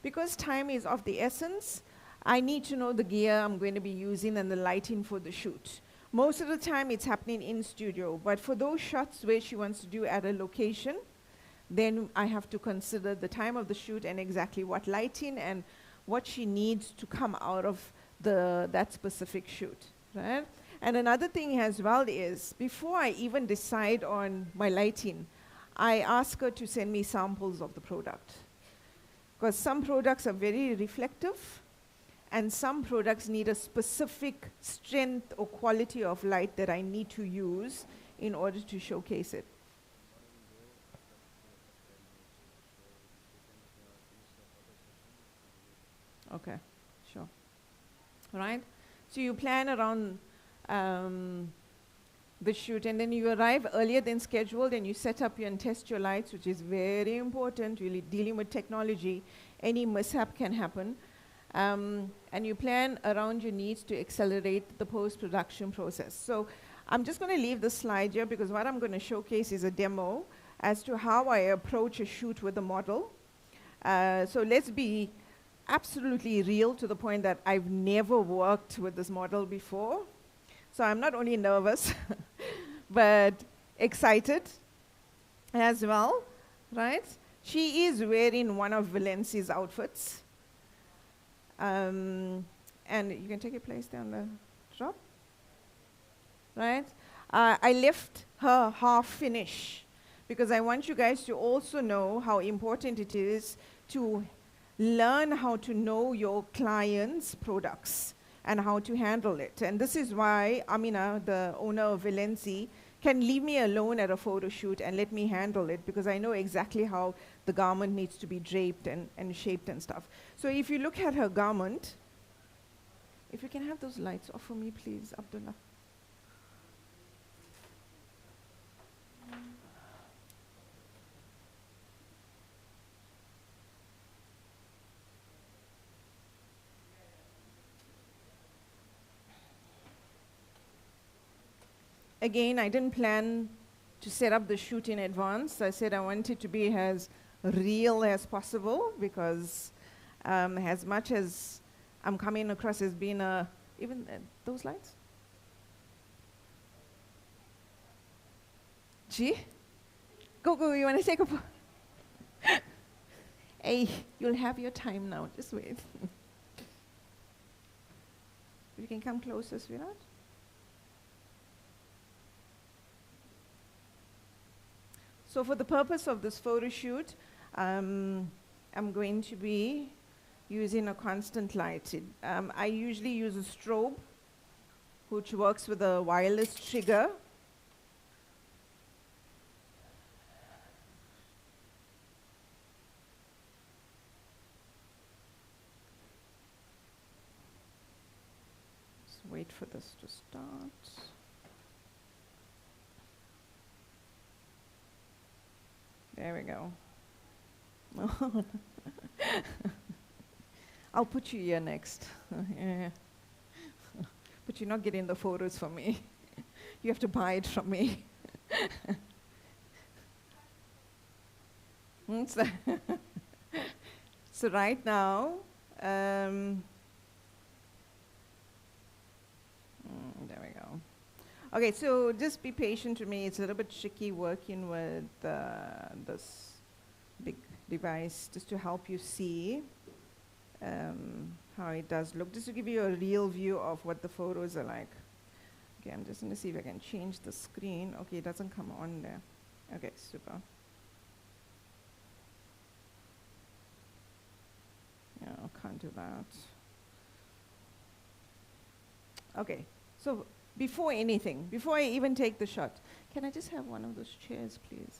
Because time is of the essence, I need to know the gear I'm going to be using and the lighting for the shoot. Most of the time it's happening in studio, but for those shots where she wants to do at a location, then I have to consider the time of the shoot and exactly what lighting and what she needs to come out of that specific shoot, right? And another thing as well is, before I even decide on my lighting, I ask her to send me samples of the product. Because some products are very reflective, and some products need a specific strength or quality of light that I need to use in order to showcase it. Okay, sure. All right? So you plan around the shoot, and then you arrive earlier than scheduled, and you set up and test your lights, which is very important, really dealing with technology. Any mishap can happen. And you plan around your needs to accelerate the post-production process. So I'm just going to leave the slide here, because what I'm going to showcase is a demo as to how I approach a shoot with a model. So let's be absolutely real to the point that I've never worked with this model before. So I'm not only nervous, but excited as well, right? She is wearing one of Valencia's outfits. And you can take your place down the drop, right? I left her half finish because I want you guys to also know how important it is to learn how to know your clients' products and how to handle it. And this is why Amina, the owner of Valenci, can leave me alone at a photo shoot and let me handle it, because I know exactly how the garment needs to be draped and shaped and stuff. So if you look at her garment, if you can have those lights off for me, please, Abdullah. Again, I didn't plan to set up the shoot in advance. I said I wanted to be as real as possible, because as much as I'm coming across as being even those lights? Gee? Go, you want to take a photo? Hey, you'll have your time now, just wait. You can come closer, sweetheart. So for the purpose of this photo shoot, I'm going to be using a constant light. I usually use a strobe, which works with a wireless trigger. Just wait for this to start. There we go. I'll put you here next. Yeah. But you're not getting the photos from me. You have to buy it from me. So right now, there we go. Okay, so just be patient with me. It's a little bit tricky working with this big device, just to help you see how it does look, just to give you a real view of what the photos are like. Okay, I'm just going to see if I can change the screen. Okay, it doesn't come on there. Okay, super. Yeah, I can't do that. Okay, so before anything, before I even take the shot, can I just have one of those chairs, please?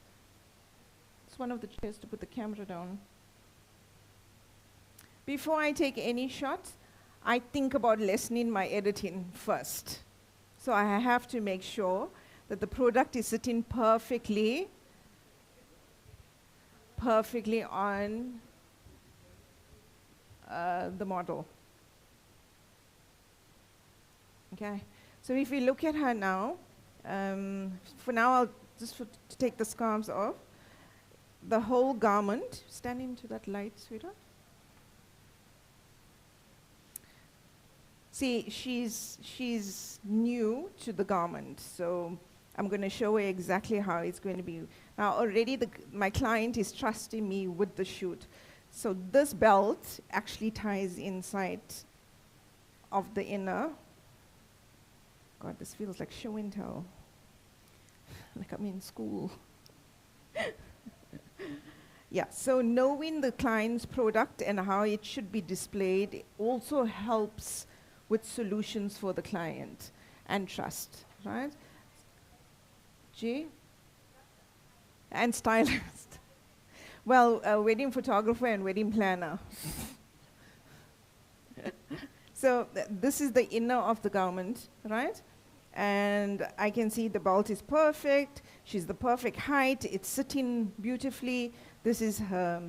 It's one of the chairs to put the camera down. Before I take any shot, I think about lessening my editing first. So I have to make sure that the product is sitting perfectly on the model. Okay. So if we look at her now, for now I'll just to take the scarves off. The whole garment, stand into that light, sweetheart. See, she's new to the garment, so I'm going to show her exactly how it's going to be. Now already my client is trusting me with the shoot. So this belt actually ties inside of the inner. God, this feels like show and tell. Like I'm in school. Yeah, so knowing the client's product and how it should be displayed also helps with solutions for the client and trust, right? G? And stylist. Well, a wedding photographer and wedding planner. So this is the inner of the garment, right? And I can see the belt is perfect. She's the perfect height. It's sitting beautifully. This is her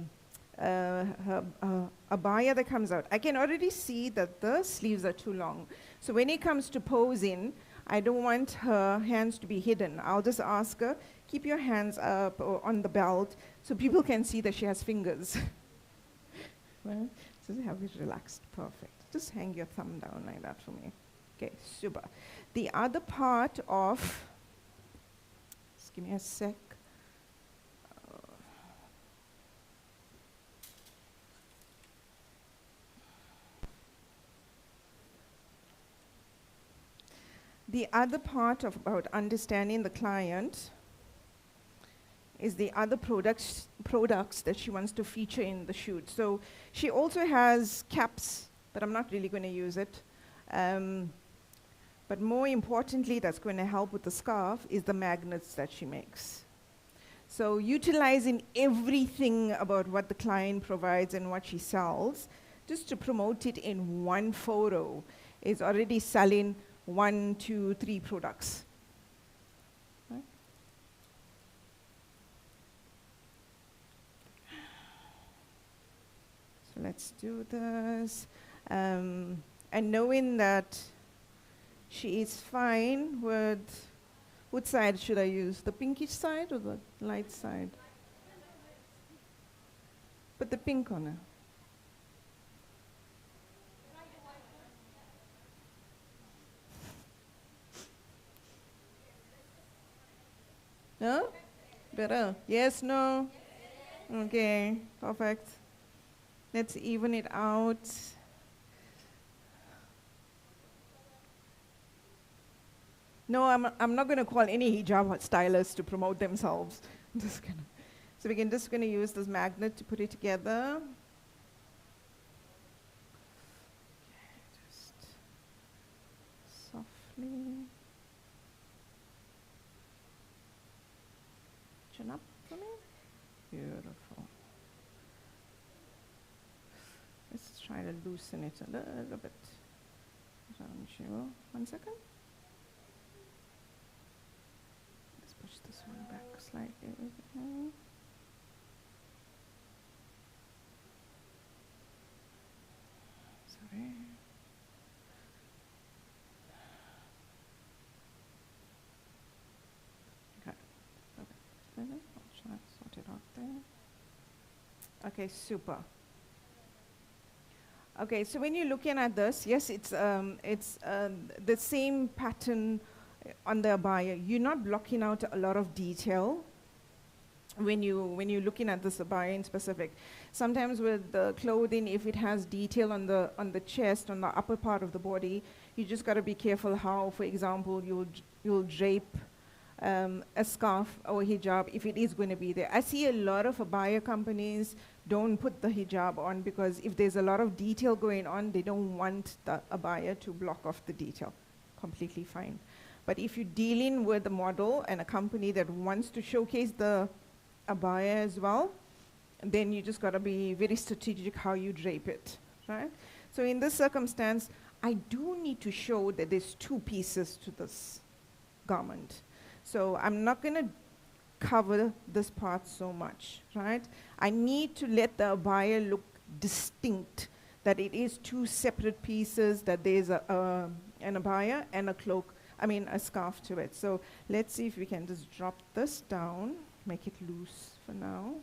abaya that comes out. I can already see that the sleeves are too long. So when it comes to posing, I don't want her hands to be hidden. I'll just ask her, keep your hands up or on the belt so people can see that she has fingers. Right? So have it relaxed, perfect. Just hang your thumb down like that for me. Okay, super. The other part of, just give me a sec. The other part of about understanding the client is the other products that she wants to feature in the shoot. So she also has caps, but I'm not really going to use it. But more importantly, that's going to help with the scarf is the magnets that she makes. So utilizing everything about what the client provides and what she sells, just to promote it in one photo, is already selling 1, 2, 3 products. Right? So let's do this. And knowing that she is fine with, what side should I use? The pinkish side or the light side? Put the pink on her. No? Better? Yes, no? Okay, perfect. Let's even it out. No, I'm not going to call any hijab stylists to promote themselves. I'm just gonna, so we're just going to use this magnet to put it together. Okay, just softly. Chin up for me. Beautiful. Let's try to loosen it a little bit. Around you. 1 second. Let's push this one back slightly. Sorry. Okay. I'll try to sort it out there. Okay, super. Okay, so when you're looking at this, yes, it's the same pattern on the abaya. You're not blocking out a lot of detail when you're looking at this abaya in specific. Sometimes with the clothing, if it has detail on the chest, on the upper part of the body, you just got to be careful how, for example, you'll drape a scarf or hijab if it is going to be there. I see a lot of abaya companies don't put the hijab on because if there's a lot of detail going on, they don't want the abaya to block off the detail. Completely fine. But if you're dealing with a model and a company that wants to showcase the abaya as well, then you just got to be very strategic how you drape it, right? So in this circumstance, I do need to show that there's 2 pieces to this garment. So I'm not going to cover this part so much, right? I need to let the abaya look distinct, that it is 2 separate pieces, that there's an abaya and a cloak, a scarf to it. So let's see if we can just drop this down, make it loose for now.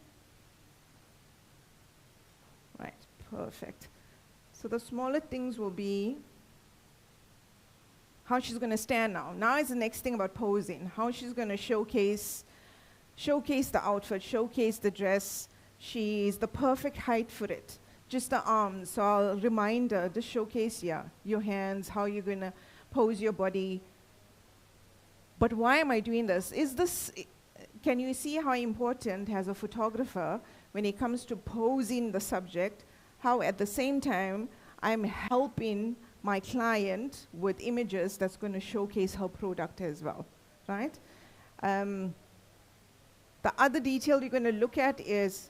Right, perfect. So the smaller things will be how she's going to stand now. Now is the next thing about posing, how she's going to showcase the outfit, showcase the dress. She's the perfect height for it. Just the arms, so I'll remind her, just showcase, your hands, how you're going to pose your body. But why am I doing this? Can you see how important as a photographer, when it comes to posing the subject, how at the same time, I'm helping my client with images that's going to showcase her product as well, right? The other detail you're going to look at is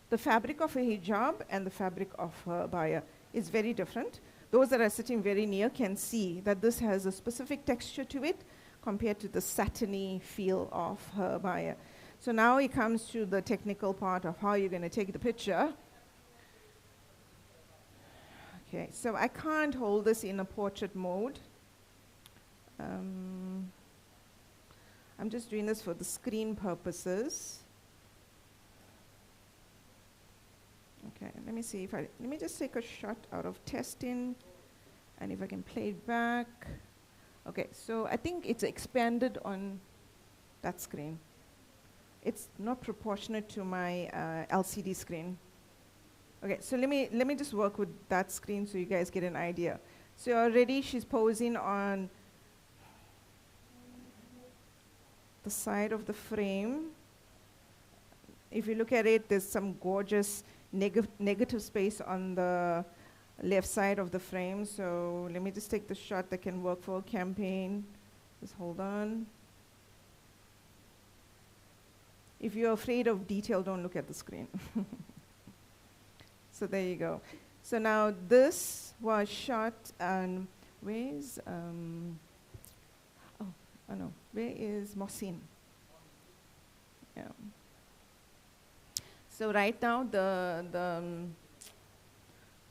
the fabric of a hijab and the fabric of her abaya is very different. Those that are sitting very near can see that this has a specific texture to it compared to the satiny feel of her abaya. So now it comes to the technical part of how you're going to take the picture. Okay, so I can't hold this in a portrait mode. I'm just doing this for the screen purposes. Okay, let me see if let me just take a shot out of testing, and if I can play it back. Okay, so I think it's expanded on that screen. It's not proportionate to my LCD screen. Okay, so let me just work with that screen so you guys get an idea. So already she's posing on the side of the frame. If you look at it, there's some gorgeous negative space on the left side of the frame. So let me just take the shot that can work for a campaign. Just hold on. If you're afraid of detail, don't look at the screen. So there you go. So now this was shot on, where is Mohsin? Yeah. So right now the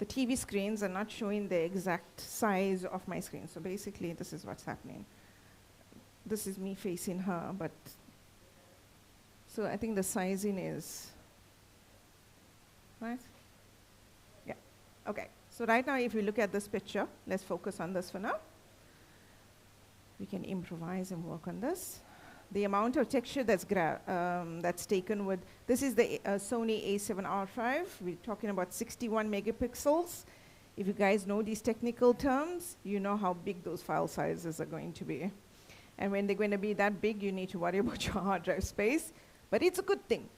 TV screens are not showing the exact size of my screen. So basically this is what's happening. This is me facing her, but so I think the sizing is, right? Yeah, okay. So right now if you look at this picture, let's focus on this for now. We can improvise and work on this. The amount of texture that's taken with, this is the Sony a7R5. We're talking about 61 megapixels. If you guys know these technical terms, you know how big those file sizes are going to be. And when they're going to be that big, you need to worry about your hard drive space. But it's a good thing,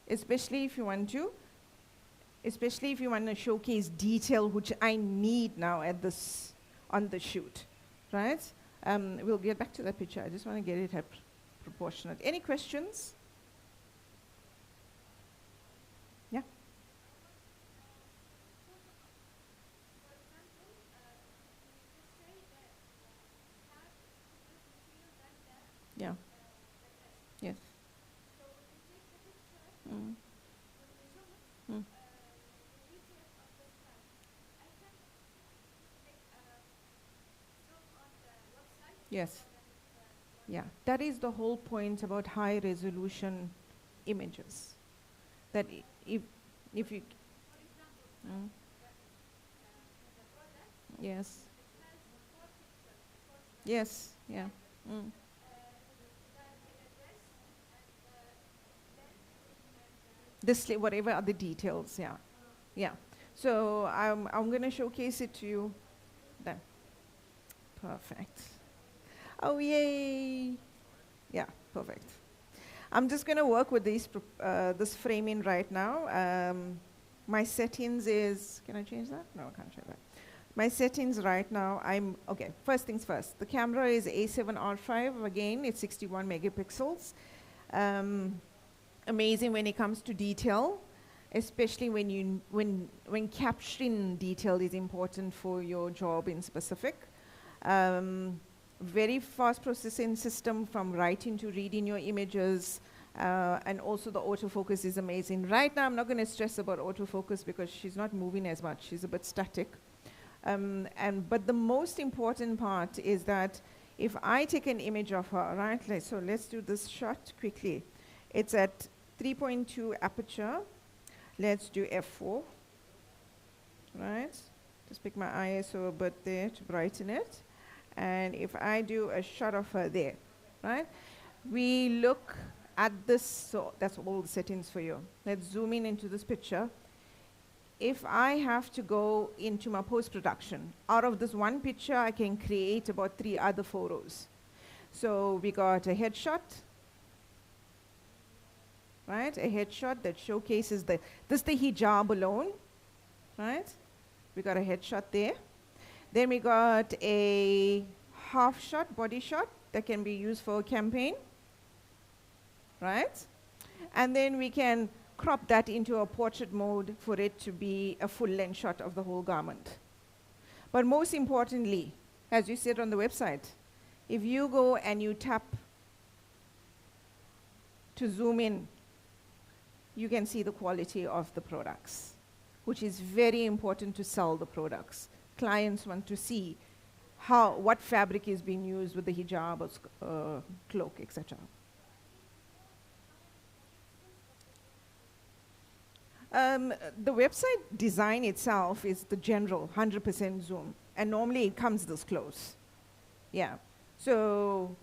especially if you want to showcase detail, which I need now at this, on the shoot, right? We'll get back to that picture. I just want to get it proportionate. Any questions? Yeah. Yeah. Yes. Mm. Mm. Yes. Yeah, that is the whole point about high resolution images. That if you, yes, yes, yeah. Mm. Whatever other details, yeah, yeah. So I'm going to showcase it to you. Then, perfect. Oh, yay! Yeah, perfect. I'm just going to work with this framing right now. My settings is, can I change that? No, I can't change that. My settings right now, okay, first things first. The camera is A7R5, again, it's 61 megapixels. Amazing when it comes to detail, especially when capturing detail is important for your job in specific. Very fast processing system from writing to reading your images, and also the autofocus is amazing. Right now I'm not going to stress about autofocus because she's not moving as much, she's a bit static. But the most important part is that if I take an image of her, right, so let's do this shot quickly. It's at 3.2 aperture. Let's do f4, right? Just pick my ISO a bit there to brighten it. And if I do a shot of her there, right? We look at this, so that's all the settings for you. Let's zoom in into this picture. If I have to go into my post-production, out of this one picture, I can create about 3 other photos. So we got a headshot, right? A headshot that showcases the hijab alone, right? We got a headshot there. Then we got a half shot, body shot, that can be used for a campaign, right? And then we can crop that into a portrait mode for it to be a full-length shot of the whole garment. But most importantly, as you said on the website, if you go and you tap to zoom in, you can see the quality of the products, which is very important to sell the products. Clients want to see what fabric is being used with the hijab or cloak, etc. The website design itself is the general 100% zoom, and normally it comes this close. Yeah. So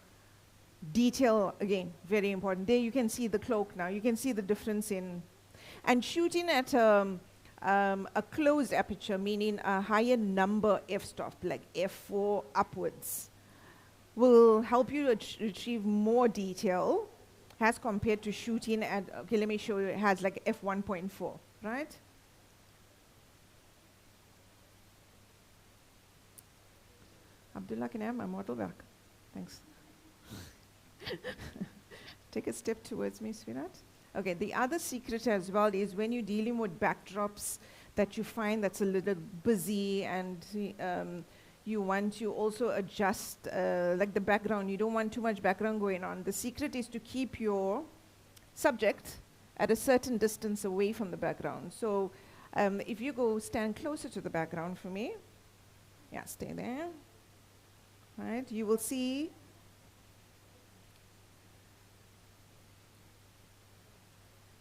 detail, again, very important. There you can see the cloak now. You can see the difference in, and shooting at a closed aperture, meaning a higher number f-stop, like f4 upwards, will help you achieve more detail as compared to shooting at, okay, let me show you, it has like f1.4, right? Abdullah, can I have my model back? Thanks. Take a step towards me, sweetheart. Okay, the other secret as well is when you're dealing with backdrops that you find that's a little busy and you want to also adjust like the background. You don't want too much background going on. The secret is to keep your subject at a certain distance away from the background. So if you go stand closer to the background for me, yeah, stay there, right? You will see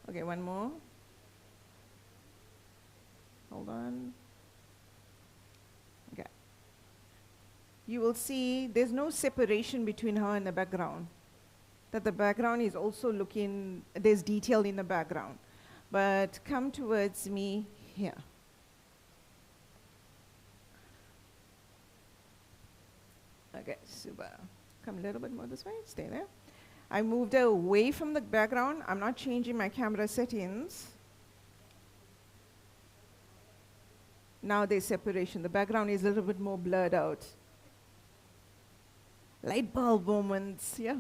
okay, one more. Hold on. Okay. You will see there's no separation between her and the background. That the background is also looking, there's detail in the background. But come towards me here. Okay, super. Come a little bit more this way, stay there. I moved away from the background. I'm not changing my camera settings. Now there's separation. The background is a little bit more blurred out. Light bulb moments, yeah.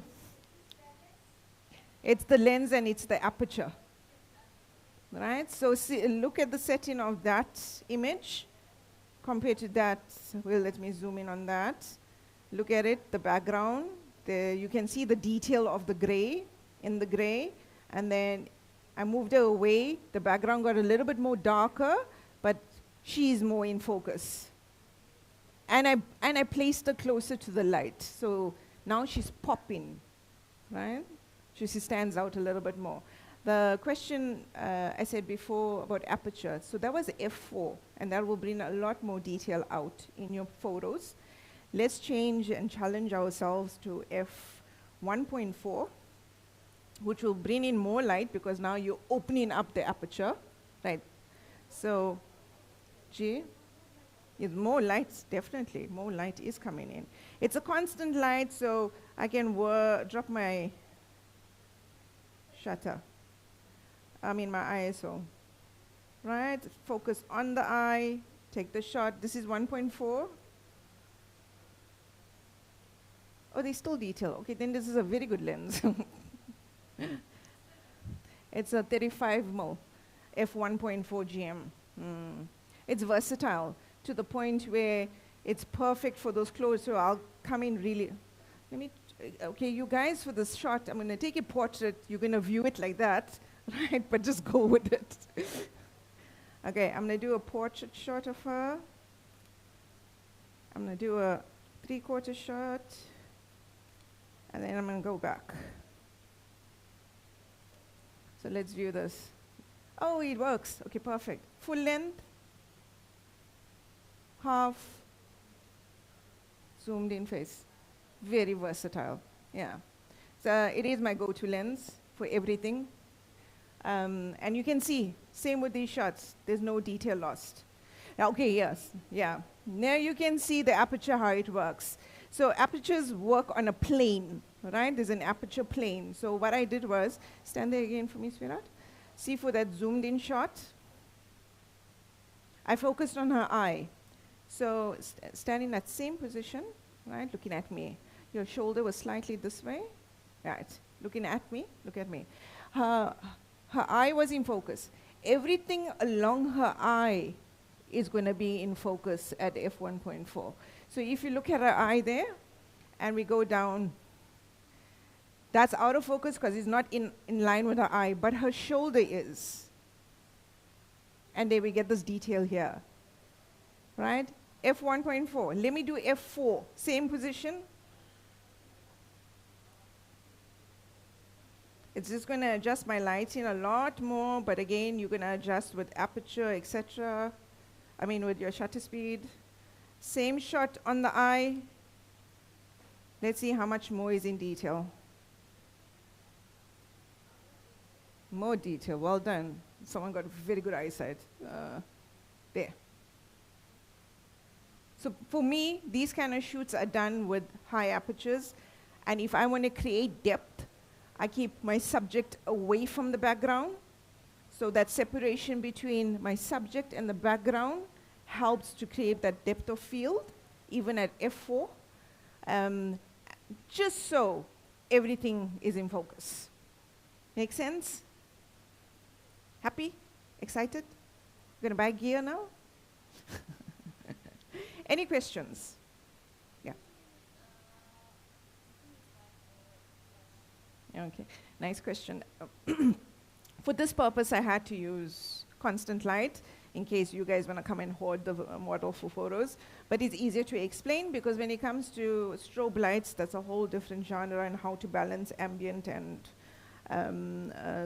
It's the lens and it's the aperture, right? So look at the setting of that image compared to that. Well, let me zoom in on that. Look at it, the background. You can see the detail of the gray, in the gray, and then I moved her away. The background got a little bit more darker, but she's more in focus. And I placed her closer to the light, so now she's popping, right? She stands out a little bit more. The question I said before about aperture, so that was f4, and that will bring a lot more detail out in your photos. Let's change and challenge ourselves to f1.4, which will bring in more light because now you're opening up the aperture, right? So, G, is more light, definitely, more light is coming in. It's a constant light, so I can drop my shutter. I mean my ISO, right? Focus on the eye, take the shot. This is 1.4. Oh, there's still detail. Okay, then this is a very good lens. It's a 35mm, f1.4 GM. It's versatile to the point where it's perfect for those clothes. So I'll come in really. Let me. Okay, you guys, for this shot, I'm going to take a portrait. You're going to view it like that, right? But just go with it. Okay, I'm going to do a portrait shot of her. I'm going to do a 3/4 shot. And then I'm going to go back. So let's view this. Oh, it works. Okay, perfect. Full length, half, zoomed in face. Very versatile, yeah. So it is my go-to lens for everything. And you can see, same with these shots, there's no detail lost. Okay, yes, yeah. Now you can see the aperture, how it works. So apertures work on a plane, right? There's an aperture plane. So what I did was, stand there again for me, sweetheart. See for that zoomed in shot, I focused on her eye. So stand in that same position, right, looking at me. Your shoulder was slightly this way, right, looking at me, look at me. Her eye was in focus. Everything along her eye is going to be in focus at f1.4. So if you look at her eye there, and we go down, that's out of focus because it's not in line with her eye, but her shoulder is. And then we get this detail here, right? f1.4, let me do f4, same position. It's just going to adjust my lighting a lot more, but again, you're going to adjust with aperture, etc. I mean, with your shutter speed. Same shot on the eye. Let's see how much more is in detail. More detail, well done. Someone got very good eyesight. There. So for me, these kind of shoots are done with high apertures. And if I want to create depth, I keep my subject away from the background. So that separation between my subject and the background helps to create that depth of field, even at f4, just so everything is in focus. Make sense? Happy? Excited? Gonna buy gear now? Any questions? Yeah. Okay, nice question. For this purpose, I had to use constant light in case you guys want to come and hoard the model for photos. But it's easier to explain because when it comes to strobe lights, that's a whole different genre and how to balance ambient and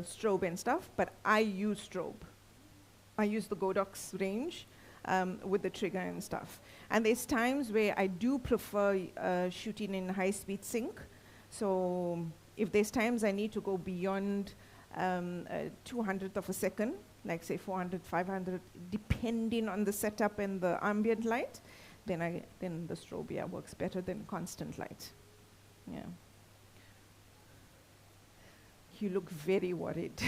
strobe and stuff. But I use strobe. I use the Godox range with the trigger and stuff. And there's times where I do prefer shooting in high-speed sync. So if there's times I need to go beyond 200th of a second, like say 400, 500, depending on the setup and the ambient light, then the strobe works better than constant light. Yeah. You look very worried.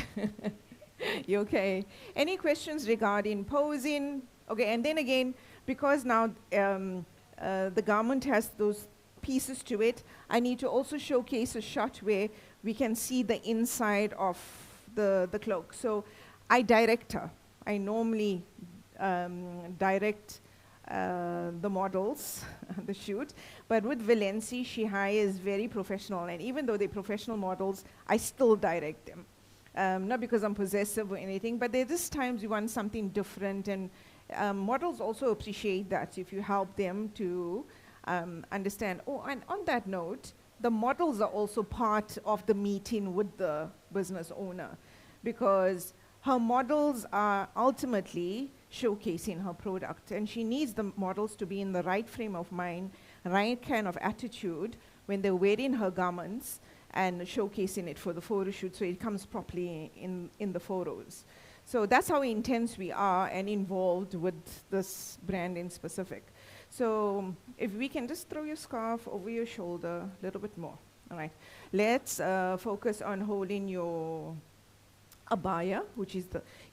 You okay? Any questions regarding posing? Okay, and then again, because now the garment has those pieces to it, I need to also showcase a shot where we can see the inside of the cloak. So I direct her. I normally direct the models, the shoot. But with Valenci, she hires very professional. And even though they're professional models, I still direct them. Not because I'm possessive or anything, but there are just times you want something different. And models also appreciate that if you help them to understand. Oh, and on that note, the models are also part of the meeting with the business owner, because her models are ultimately showcasing her product, and she needs the models to be in the right frame of mind, right kind of attitude when they're wearing her garments and showcasing it for the photo shoot so it comes properly in the photos. So that's how intense we are and involved with this brand in specific. So if we can just throw your scarf over your shoulder a little bit more. All right. Let's focus on holding your abaya, which is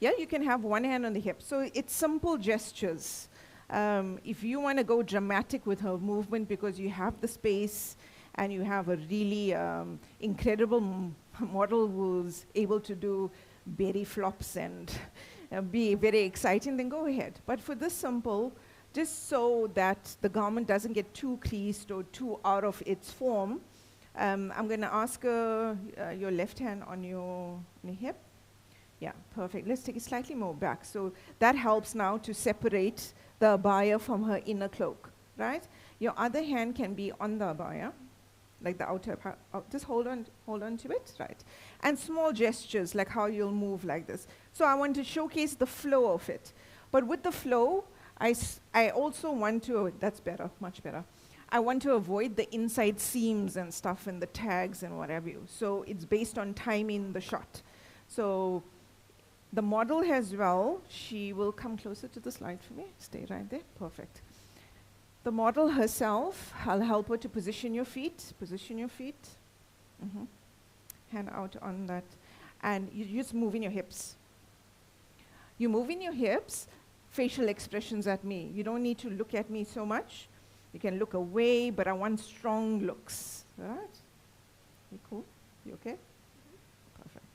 you can have one hand on the hip. So it's simple gestures. If you want to go dramatic with her movement because you have the space and you have a really incredible model who's able to do belly flops and be very exciting, then go ahead. But for this simple, just so that the garment doesn't get too creased or too out of its form, I'm going to ask your left hand on your hip. Yeah, perfect. Let's take it slightly more back. So that helps now to separate the abaya from her inner cloak, right? Your other hand can be on the abaya, like the outer part. Just hold on to it, right? And small gestures, like how you'll move like this. So I want to showcase the flow of it. But with the flow, I also want to, that's better, much better. I want to avoid the inside seams and stuff and the tags and what have you. So it's based on timing the shot. So the model as well, she will come closer to the slide for me. Stay right there. Perfect. The model herself, I'll help her to position your feet. Position your feet. Hand out on that. And you just move in your hips. You move in your hips, facial expressions at me. You don't need to look at me so much. You can look away, but I want strong looks. All right? You cool? You okay? Perfect.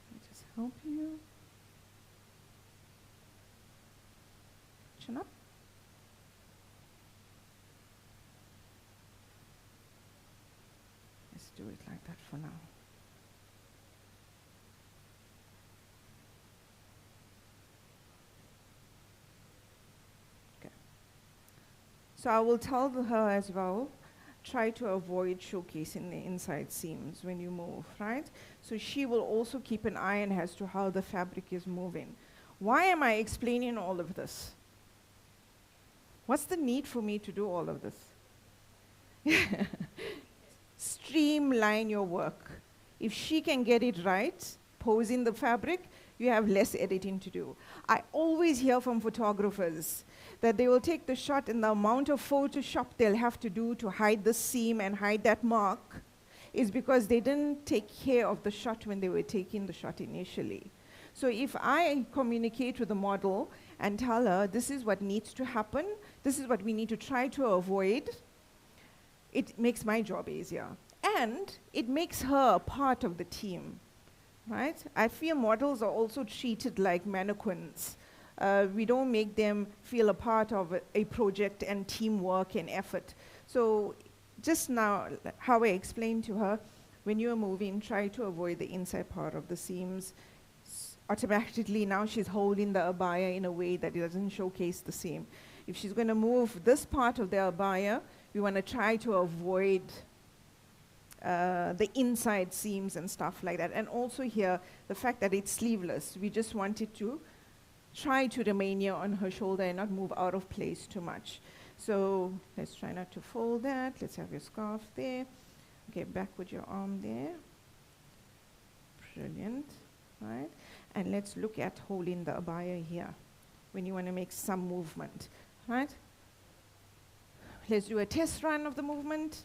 Let me just help you. Chin up. Let's do it like that for now. So I will tell her as well, try to avoid showcasing the inside seams when you move, right? So she will also keep an eye on as to how the fabric is moving. Why am I explaining all of this? What's the need for me to do all of this? Streamline your work. If she can get it right, posing the fabric, you have less editing to do. I always hear from photographers that they will take the shot and the amount of Photoshop they'll have to do to hide the seam and hide that mark is because they didn't take care of the shot when they were taking the shot initially. So if I communicate with the model and tell her this is what needs to happen, this is what we need to try to avoid, it makes my job easier. And it makes her a part of the team, right? I feel models are also treated like mannequins. We don't make them feel a part of a project and teamwork and effort. So just now, how I explained to her, when you're moving, try to avoid the inside part of the seams. Automatically, now she's holding the abaya in a way that it doesn't showcase the seam. If she's going to move this part of the abaya, we want to try to avoid the inside seams and stuff like that. And also here, the fact that it's sleeveless, we just wanted to try to remain here on her shoulder and not move out of place too much. So let's try not to fold that. Let's have your scarf there. Okay, back with your arm there. Brilliant, right? And let's look at holding the abaya here when you want to make some movement, right? Let's do a test run of the movement.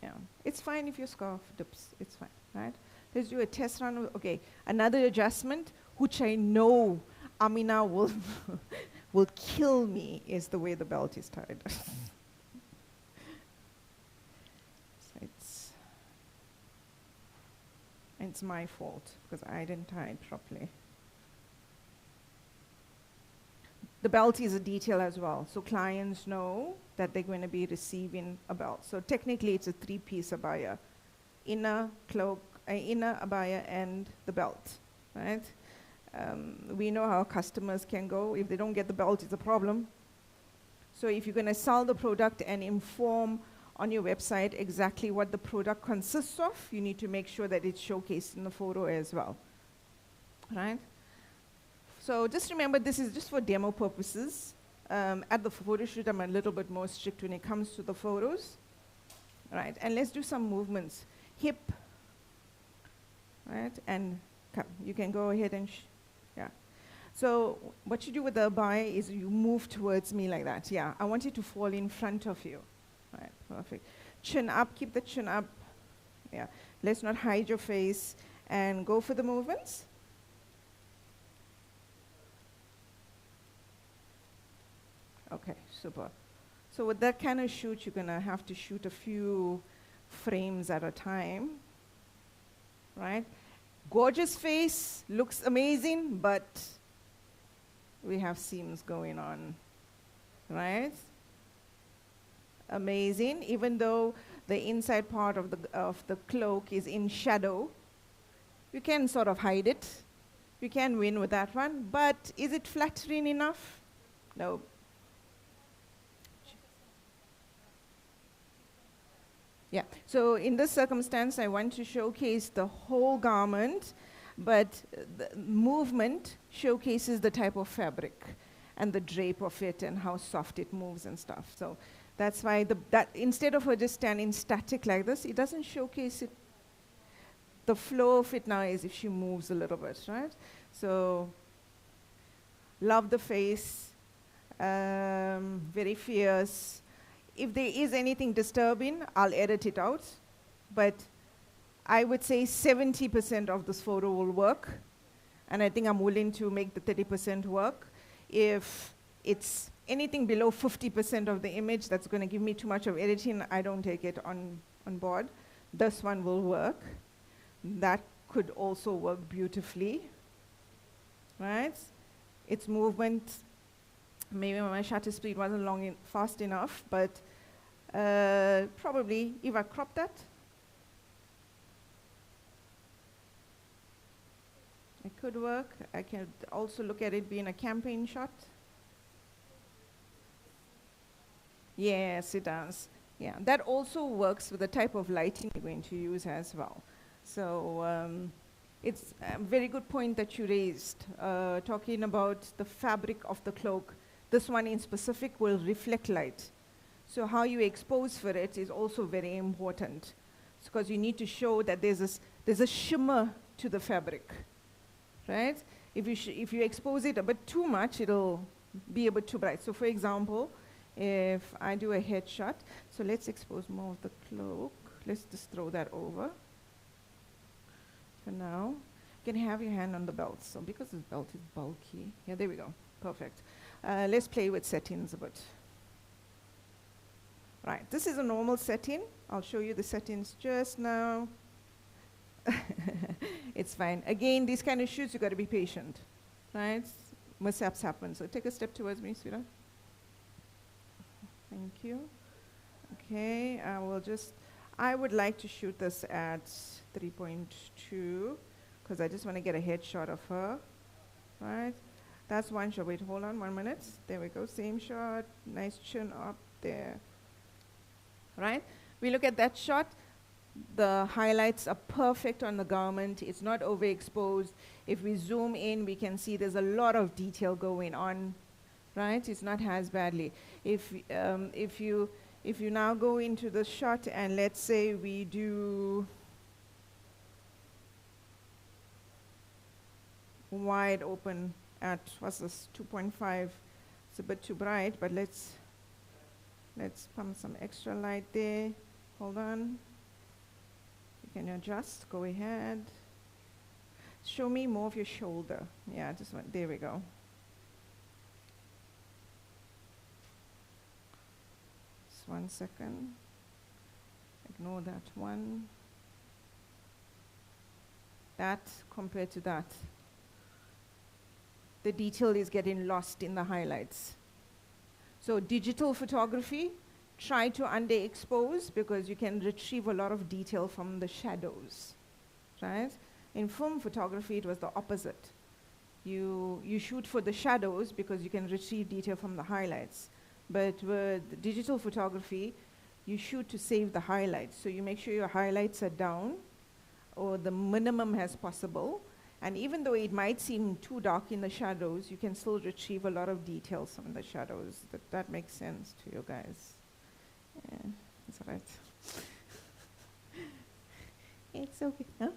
Yeah, it's fine if your scarf dips, it's fine, right? Let's do a test run. Okay, another adjustment, which I know Amina will will kill me, is the way the belt is tied. So it's my fault because I didn't tie it properly. The belt is a detail as well, so clients know that they're going to be receiving a belt. So technically, it's a three-piece abaya: inner cloak, inner abaya, and the belt, right? We know how customers can go. If they don't get the belt, it's a problem. So if you're going to sell the product and inform on your website exactly what the product consists of, you need to make sure that it's showcased in the photo as well, right? So just remember, this is just for demo purposes. At the photo shoot, I'm a little bit more strict when it comes to the photos, right? And let's do some movements. Hip, right? And come. You can go ahead and, yeah. So what you do with the abaya is you move towards me like that. Yeah, I want it to fall in front of you. Right, perfect. Chin up, keep the chin up. Yeah, let's not hide your face and go for the movements. Okay, super. So with that kind of shoot, you're gonna have to shoot a few frames at a time, right? Gorgeous face, looks amazing, but we have seams going on, right? Amazing, even though the inside part of the cloak is in shadow, you can sort of hide it. You can win with that one, but is it flattering enough? No. Yeah, so in this circumstance, I want to showcase the whole garment, but the movement showcases the type of fabric. and the drape of it and how soft it moves and stuff. So that's why that instead of her just standing static like this, it doesn't showcase it. The flow of it now is if she moves a little bit, right? So love the face, very fierce. If there is anything disturbing, I'll edit it out. But I would say 70% of this photo will work. And I think I'm willing to make the 30% work. If it's anything below 50% of the image that's going to give me too much of editing, I don't take it on board. This one will work. That could also work beautifully, right? Its movement, maybe my shutter speed wasn't fast enough, but probably if I crop that, it could work. I can also look at it being a campaign shot. Yes, it does. Yeah, that also works with the type of lighting you're going to use as well. So it's a very good point that you raised, talking about the fabric of the cloak. This one in specific will reflect light. So how you expose for it is also very important, because you need to show that there's a shimmer to the fabric, right? If you expose it a bit too much, it'll be a bit too bright. So for example, if I do a headshot, so let's expose more of the cloak. Let's just throw that over. For now, you can have your hand on the belt. So because this belt is bulky, yeah, there we go, perfect. Let's play with settings a bit. Right, this is a normal setting. I'll show you the settings just now. It's fine. Again, these kind of shoots, you got to be patient, right? Mishaps happen. So take a step towards me, sweetheart. Thank you. Okay, I would like to shoot this at 3.2 because I just want to get a headshot of her, right? That's one shot. Wait, hold on 1 minute. There we go. Same shot. Nice chin up there. Right? We look at that shot. The highlights are perfect on the garment. It's not overexposed. If we zoom in, we can see there's a lot of detail going on, right? It's not as badly. If you now go into the shot and let's say we do wide open at, what's this, 2.5. It's a bit too bright, but let's pump some extra light there. Hold on. You can adjust, go ahead. Show me more of your shoulder. Yeah, just one, there we go. Just 1 second. Ignore that one. That compared to that. The detail is getting lost in the highlights. So digital photography, try to underexpose because you can retrieve a lot of detail from the shadows, right? In film photography, it was the opposite. You shoot for the shadows because you can retrieve detail from the highlights. But with digital photography, you shoot to save the highlights. So you make sure your highlights are down or the minimum as possible. And even though it might seem too dark in the shadows, you can still retrieve a lot of details from the shadows. That makes sense to you guys. Yeah, that's all right. It's okay, huh?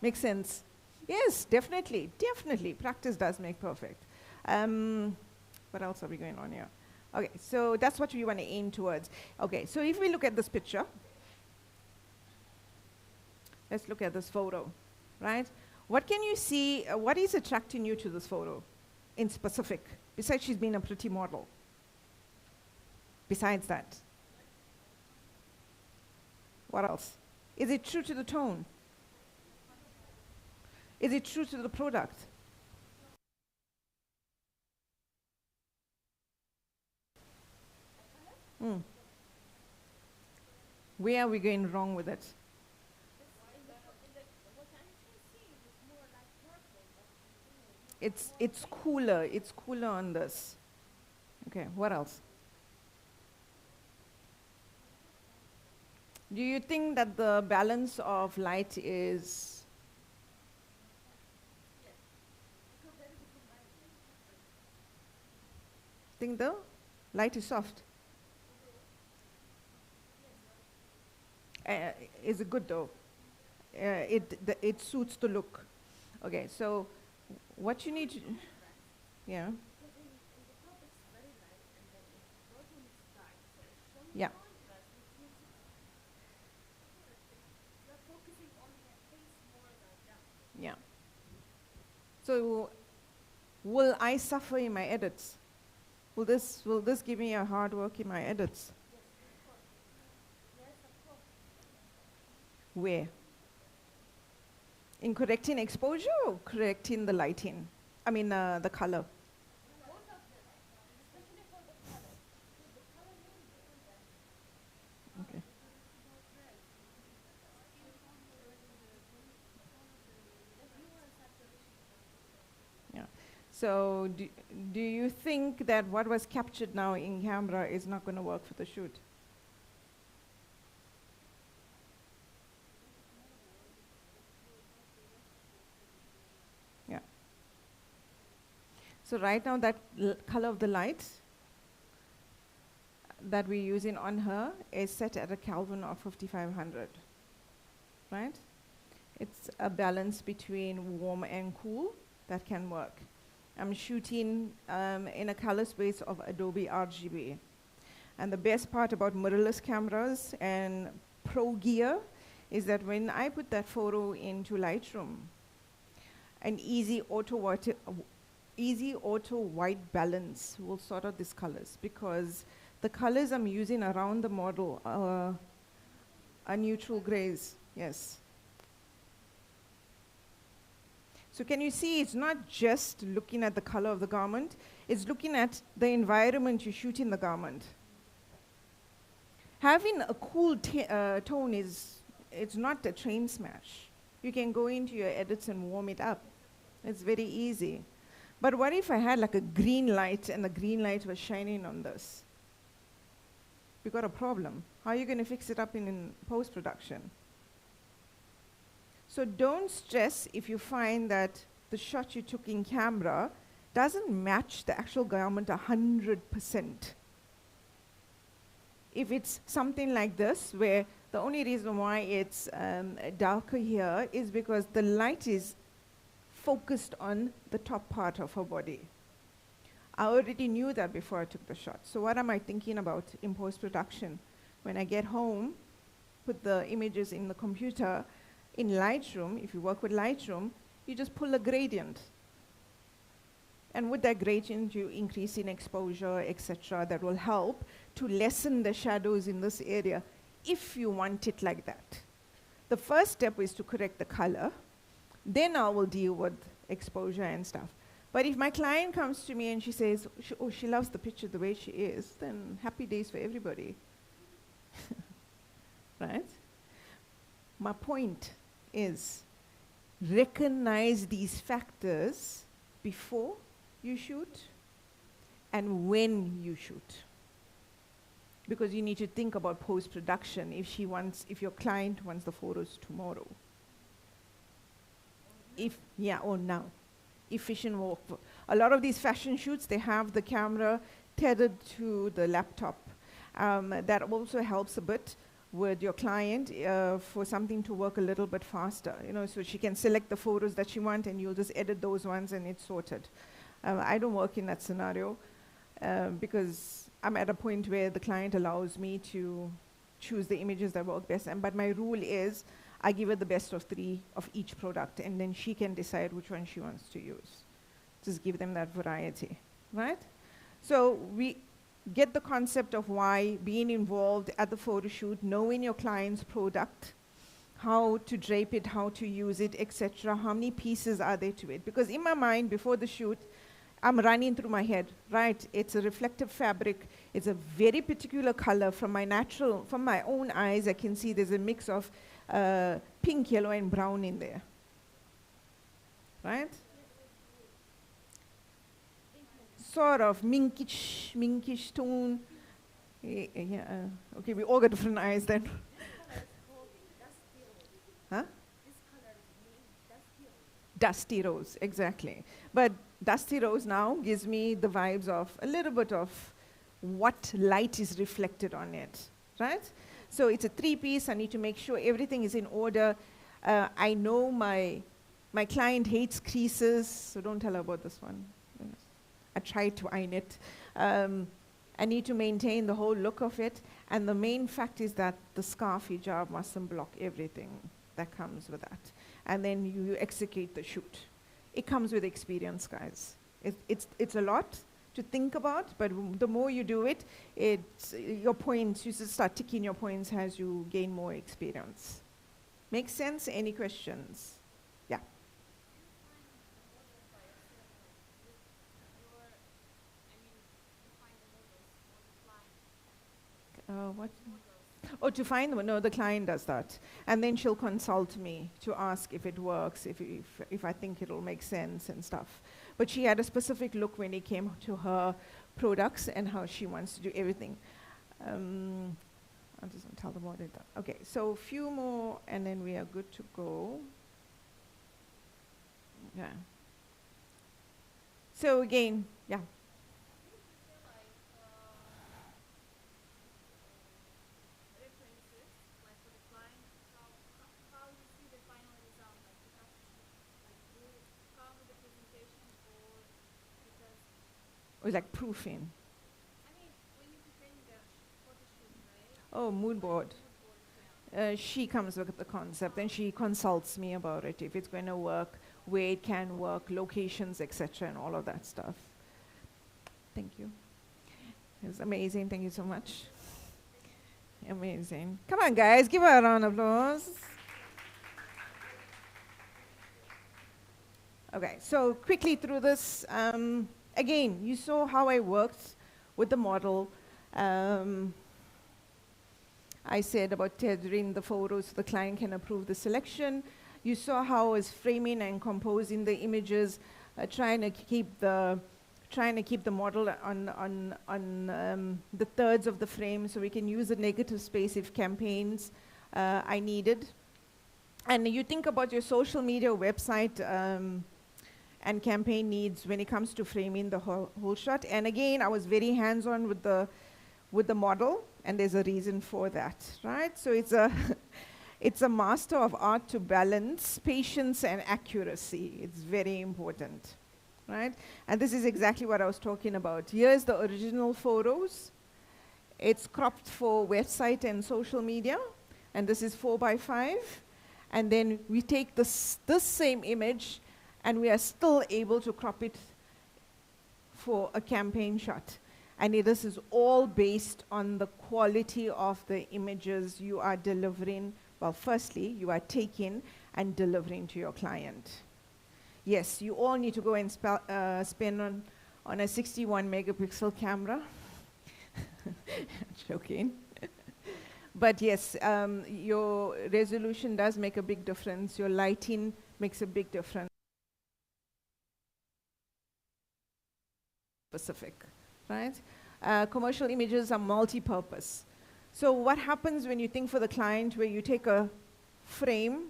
Makes sense. Yes, definitely, definitely. Practice does make perfect. What else are we going on here? Okay, so that's what we want to aim towards. Okay, so if we look at this picture, let's look at this photo, right? What can you see, what is attracting you to this photo in specific, besides she's being a pretty model? Besides that. What else? Is it true to the tone? Is it true to the product? Where are we going wrong with it? It's cooler on this. Okay, what else? Do you think that the balance of light is Think the light is soft. Is it good though? It suits the look. Okay, so what you need to, yeah. Yeah. Yeah. So will I suffer in my edits? Will this give me a hard work in my edits? Where? In correcting exposure or correcting the lighting? I mean the color. Okay. Yeah. So do you think that what was captured now in camera is not going to work for the shoot? Yeah. So right now that color of the light that we're using on her is set at a Kelvin of 5500, right? It's a balance between warm and cool that can work. I'm shooting in a color space of Adobe RGB. And the best part about mirrorless cameras and pro gear is that when I put that photo into Lightroom, an easy auto white balance will sort out these colors, because the colors I'm using around the model are neutral grays, yes. So can you see, it's not just looking at the color of the garment, it's looking at the environment you shoot in the garment. Having a cool tone it's not a train smash. You can go into your edits and warm it up. It's very easy. But what if I had like a green light and the green light was shining on this? You got a problem. How are you going to fix it up in post-production? So don't stress if you find that the shot you took in camera doesn't match the actual garment 100%. If it's something like this, where the only reason why it's darker here is because the light is focused on the top part of her body. I already knew that before I took the shot. So what am I thinking about in post-production? When I get home, put the images in the computer, in Lightroom, if you work with Lightroom, you just pull a gradient. And with that gradient, you increase in exposure, etc. That will help to lessen the shadows in this area, if you want it like that. The first step is to correct the color. Then I will deal with exposure and stuff. But if my client comes to me and she says, she loves the picture the way she is, then happy days for everybody. Right? My point is, recognize these factors before you shoot and when you shoot. Because you need to think about post-production if your client wants the photos tomorrow. Or now. Efficient work. A lot of these fashion shoots, they have the camera tethered to the laptop. That also helps a bit with your client for something to work a little bit faster. So she can select the photos that she wants and you'll just edit those ones and it's sorted. I don't work in that scenario because I'm at a point where the client allows me to choose the images that work best. But my rule is I give her the best of 3 of each product, and then she can decide which one she wants to use. Just give them that variety, right? So we get the concept of why, being involved at the photo shoot, knowing your client's product, how to drape it, how to use it, etc. How many pieces are there to it? Because in my mind, before the shoot, I'm running through my head, right? It's a reflective fabric. It's a very particular color. From my own eyes, I can see there's a mix of pink, yellow, and brown in there, right? Sort of minkish tone. Yeah, okay, we all got different eyes then. Huh? Dusty rose, exactly. But Dusty Rose now gives me the vibes of a little bit of what light is reflected on it, right? So it's a 3-piece. I need to make sure everything is in order. I know my client hates creases, so don't tell her about this one. I tried to iron it. I need to maintain the whole look of it. And the main fact is that the scarf hijab mustn't block everything that comes with that. And then you execute the shoot. It comes with experience, guys. It's a lot to think about, but the more you do it, your points, you just start ticking your points as you gain more experience. Make sense? Any questions? Yeah. What? Oh, to find them? No, the client does that. And then she'll consult me to ask if it works, if I think it'll make sense and stuff. But she had a specific look when it came to her products and how she wants to do everything. I'll just tell them what it does. Okay, so a few more and then we are good to go. Yeah. So again, yeah. Or like proofing. I mean, when you present the photo shoot, right? Oh, mood board. She comes with the concept and she consults me about it, if it's going to work, where it can work, locations, etc., and all of that stuff. Thank you. It was amazing. Thank you so much. Amazing. Come on, guys. Give her a round of applause. Okay, so quickly through this. Again, you saw how I worked with the model. I said about tethering the photos so the client can approve the selection. You saw how I was framing and composing the images, trying to keep the model on the thirds of the frame so we can use a negative space if campaigns I needed. And you think about your social media website and campaign needs when it comes to framing the whole shot. And again, I was very hands-on with the model, and there's a reason for that, right? So it's a master of art to balance patience and accuracy. It's very important, right? And this is exactly what I was talking about. Here's the original photos. It's cropped for website and social media, and this is 4:5. And then we take this same image, and we are still able to crop it for a campaign shot. And this is all based on the quality of the images you are delivering. Well, firstly, you are taking and delivering to your client. Yes, you all need to go and spend on a 61 megapixel camera. Joking. But yes, your resolution does make a big difference. Your lighting makes a big difference. Specific, right? Commercial images are multi-purpose. So what happens when you think for the client, where you take a frame,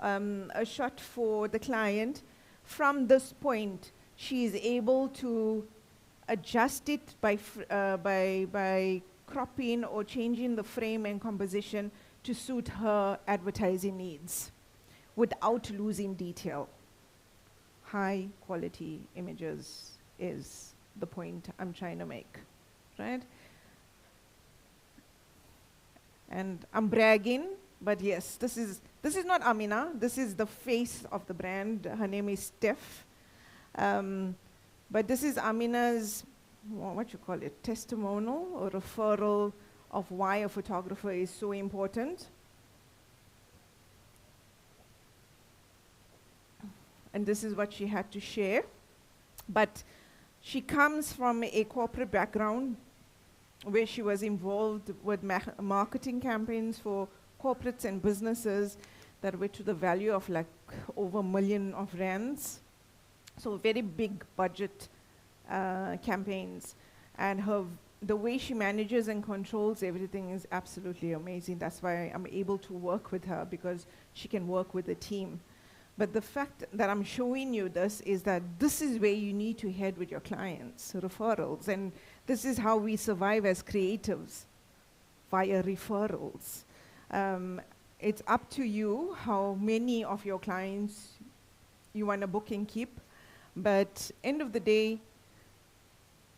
a shot for the client, from this point, she is able to adjust it by cropping or changing the frame and composition to suit her advertising needs without losing detail. High quality images is the point I'm trying to make, right? And I'm bragging, but yes, this is not Amina. This is the face of the brand. Her name is Steph. But this is Amina's, what you call it, testimonial or referral of why a photographer is so important. And this is what she had to share. But she comes from a corporate background where she was involved with marketing campaigns for corporates and businesses that were to the value of like over $1 million of rands. So very big budget campaigns. And the way she manages and controls everything is absolutely amazing. That's why I'm able to work with her, because she can work with the team. But the fact that I'm showing you this is that this is where you need to head with your clients, referrals. And this is how we survive as creatives, via referrals. It's up to you how many of your clients you want to book and keep. But end of the day,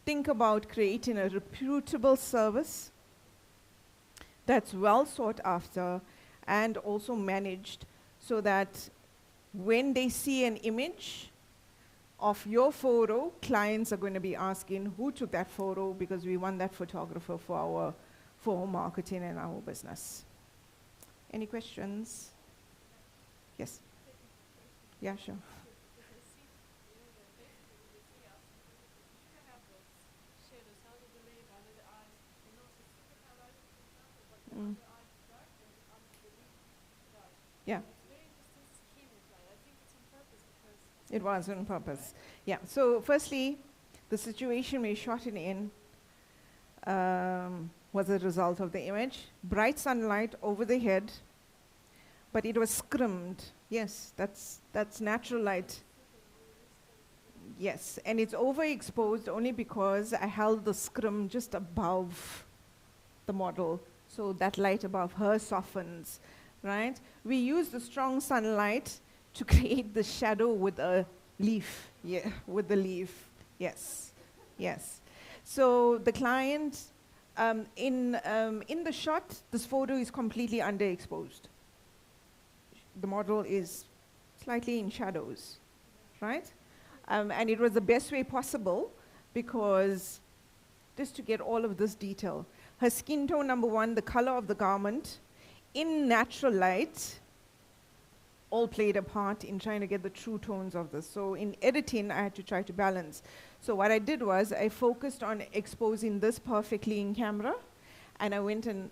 think about creating a reputable service that's well sought after and also managed, so that when they see an image of your photo, clients are going to be asking who took that photo, because we want that photographer for our marketing and our business. Any questions? Yes? Yeah, sure. Mm. Yeah. It was on purpose. Yeah. So firstly, the situation we shot it in was a result of the image. Bright sunlight over the head, but it was scrimmed. Yes, that's natural light. Yes, and it's overexposed only because I held the scrim just above the model, so that light above her softens, right? We use the strong sunlight to create the shadow with a leaf, yeah, with the leaf, yes, yes. So the client, in the shot, this photo is completely underexposed. The model is slightly in shadows, right? And it was the best way possible, because just to get all of this detail. Her skin tone, number one, the color of the garment, in natural light, all played a part in trying to get the true tones of this. So in editing, I had to try to balance. So what I did was I focused on exposing this perfectly in camera, and I went and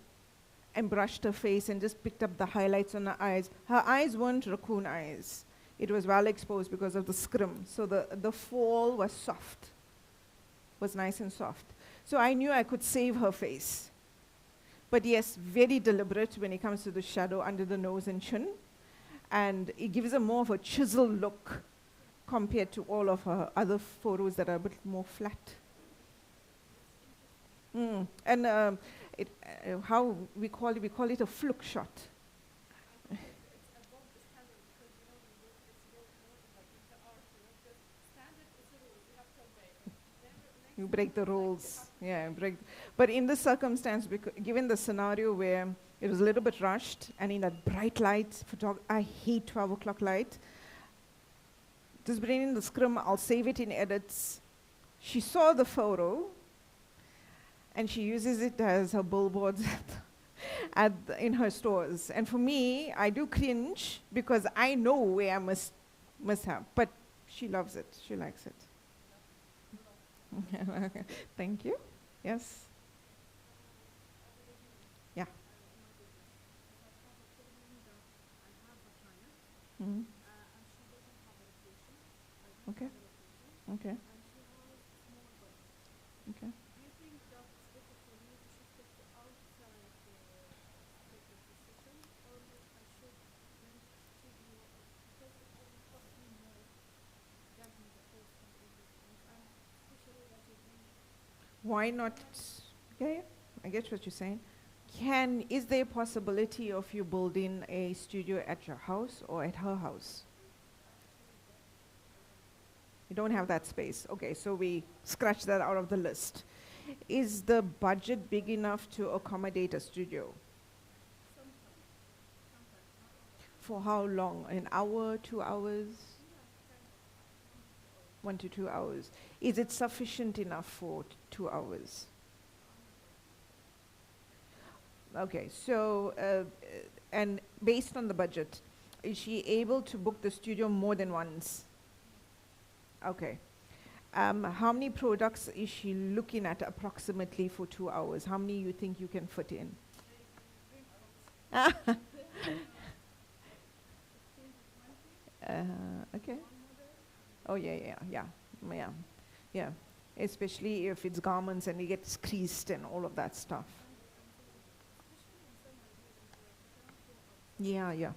brushed her face and just picked up the highlights on her eyes. Her eyes weren't raccoon eyes. It was well exposed because of the scrim. So the fall was soft, was nice and soft. So I knew I could save her face. But yes, very deliberate when it comes to the shadow under the nose and chin. And it gives her more of a chiseled look compared to all of her other photos that are a bit more flat. And how we call it a fluke shot. You break the rules, yeah, but in this circumstance, given the scenario where it was a little bit rushed, and in that bright light, I hate 12 o'clock light. Just bring in the scrim, I'll save it in edits. She saw the photo, and she uses it as her billboards in her stores. And for me, I do cringe, because I know where I must have, but she loves it, she likes it. Thank you. Yes. Yeah. Mm-hmm. Okay. Okay. Okay. Why not? Okay, I get what you're saying. Is there a possibility of you building a studio at your house or at her house? You don't have that space. Okay, so we scratch that out of the list. Is the budget big enough to accommodate a studio? For how long? An hour, 2 hours? 1 to 2 hours. Is it sufficient enough for 2 hours? Okay, so, and based on the budget, is she able to book the studio more than once? Okay. How many products is she looking at approximately for 2 hours? How many you think you can fit in? Okay. Oh, yeah. Especially if it's garments and it gets creased and all of that stuff. Yeah,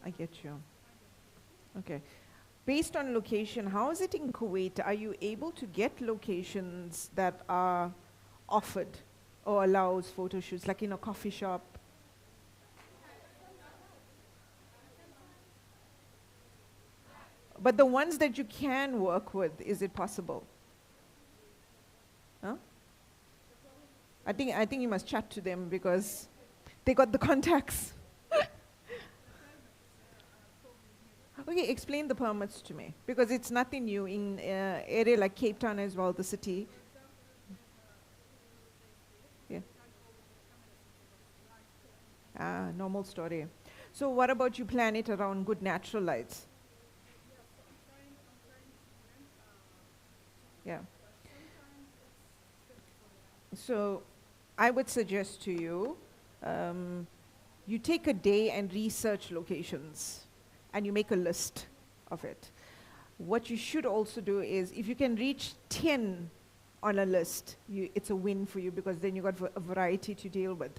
I get you. Okay. Based on location, how is it in Kuwait? Are you able to get locations that are offered or allows photo shoots, like in a coffee shop? But the ones that you can work with, is it possible? Huh? I think you must chat to them because they got the contacts. Okay, explain the permits to me, because it's nothing new in area like Cape Town as well, the city. Yeah. Ah, normal story. So what about you plan it around good natural lights? Yeah. So I would suggest to you, you take a day and research locations and you make a list of it. What you should also do is, if you can reach 10 on a list, it's a win for you, because then you got a variety to deal with.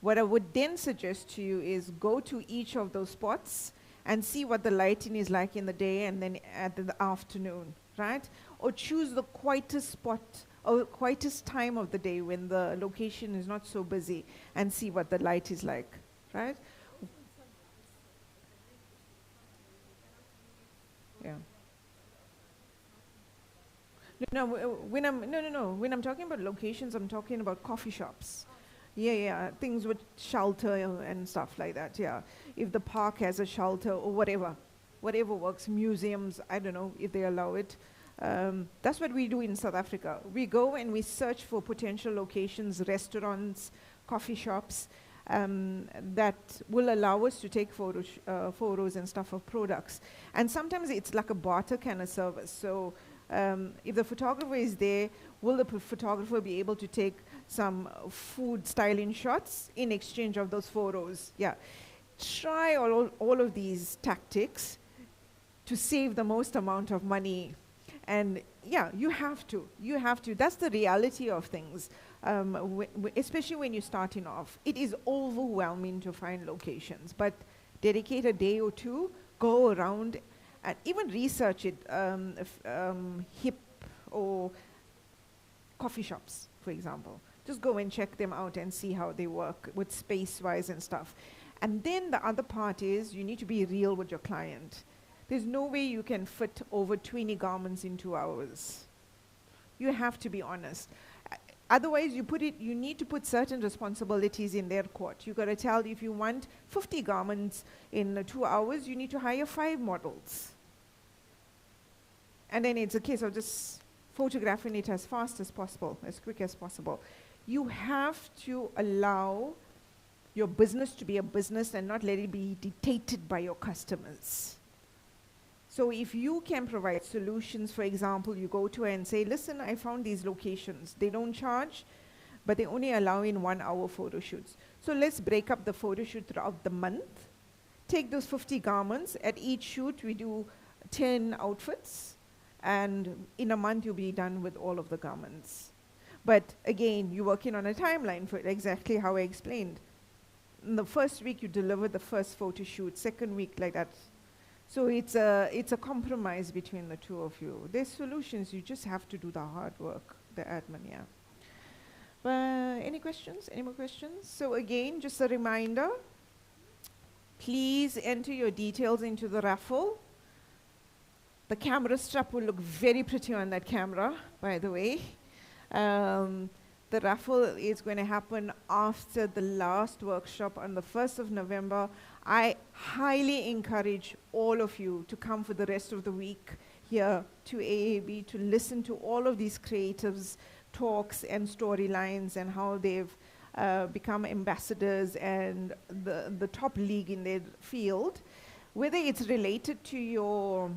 What I would then suggest to you is go to each of those spots and see what the lighting is like in the day and then at the afternoon, right? Or choose the quietest spot or quietest time of the day when the location is not so busy and see what the light is like, right? Yeah. When I'm talking about locations, I'm talking about coffee shops. Yeah, things with shelter and stuff like that, yeah. If the park has a shelter or whatever works, museums, I don't know if they allow it. That's what we do in South Africa. We go and we search for potential locations, restaurants, coffee shops, that will allow us to take photos and stuff of products. And sometimes it's like a barter kind of service. So if the photographer is there, will the photographer be able to take some food styling shots in exchange of those photos? Yeah. Try all of these tactics to save the most amount of money. And yeah, you have to. That's the reality of things. Especially when you're starting off. It is overwhelming to find locations, but dedicate a day or two, go around and even research it, hip or coffee shops, for example. Just go and check them out and see how they work with space-wise and stuff. And then the other part is you need to be real with your client. There's no way you can fit over 20 garments in 2 hours. You have to be honest. Otherwise, you need to put certain responsibilities in their court. You got to tell, if you want 50 garments in 2 hours, you need to hire 5 models. And then it's a case of just photographing it as fast as possible, as quick as possible. You have to allow your business to be a business and not let it be dictated by your customers. So if you can provide solutions, for example, you go to and say, listen, I found these locations. They don't charge, but they only allow in 1 hour photo shoots. So let's break up the photo shoot throughout the month. Take those 50 garments. At each shoot, we do 10 outfits. And in a month, you'll be done with all of the garments. But again, you're working on a timeline for exactly how I explained. In the first week, you deliver the first photo shoot. Second week, like that. So it's a compromise between the two of you. There's solutions, you just have to do the hard work, the admin, yeah. Any questions? Any more questions? So again, just a reminder, please enter your details into the raffle. The camera strap will look very pretty on that camera, by the way. The raffle is going to happen after the last workshop on the 1st of November. I highly encourage all of you to come for the rest of the week here to AAB to listen to all of these creatives' talks and storylines and how they've become ambassadors and the top league in their field. Whether it's related to your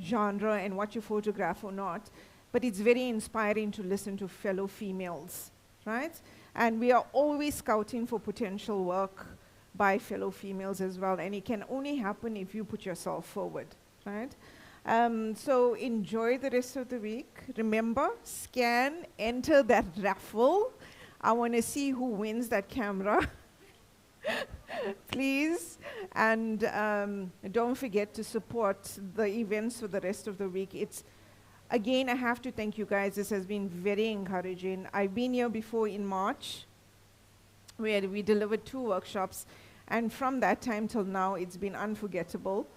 genre and what you photograph or not, but it's very inspiring to listen to fellow females, right? And we are always scouting for potential work by fellow females as well, and it can only happen if you put yourself forward, right? So enjoy the rest of the week. Remember, scan, enter that raffle. I want to see who wins that camera. please. And don't forget to support the events for the rest of the week. Again, I have to thank you guys. This has been very encouraging. I've been here before in March, where we delivered 2 workshops. And from that time till now, it's been unforgettable.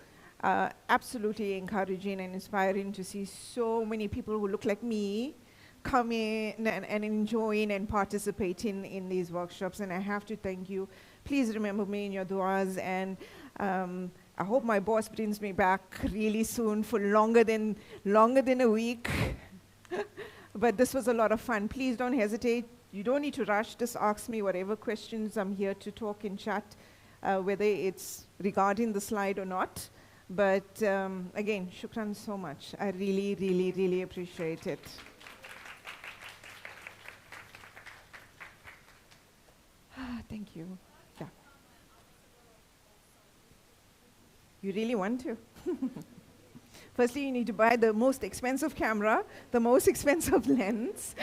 Absolutely encouraging and inspiring to see so many people who look like me come in and enjoying and participating in these workshops. And I have to thank you. Please remember me in your du'as. And I hope my boss brings me back really soon for longer than a week. But this was a lot of fun. Please don't hesitate. You don't need to rush. Just ask me whatever questions. I'm here to talk and chat, whether it's regarding the slide or not. But again, shukran so much. I really, really, really appreciate it. Thank you. Yeah. You really want to? Firstly, you need to buy the most expensive camera, the most expensive lens.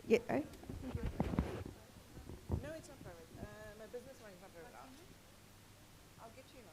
Yeah.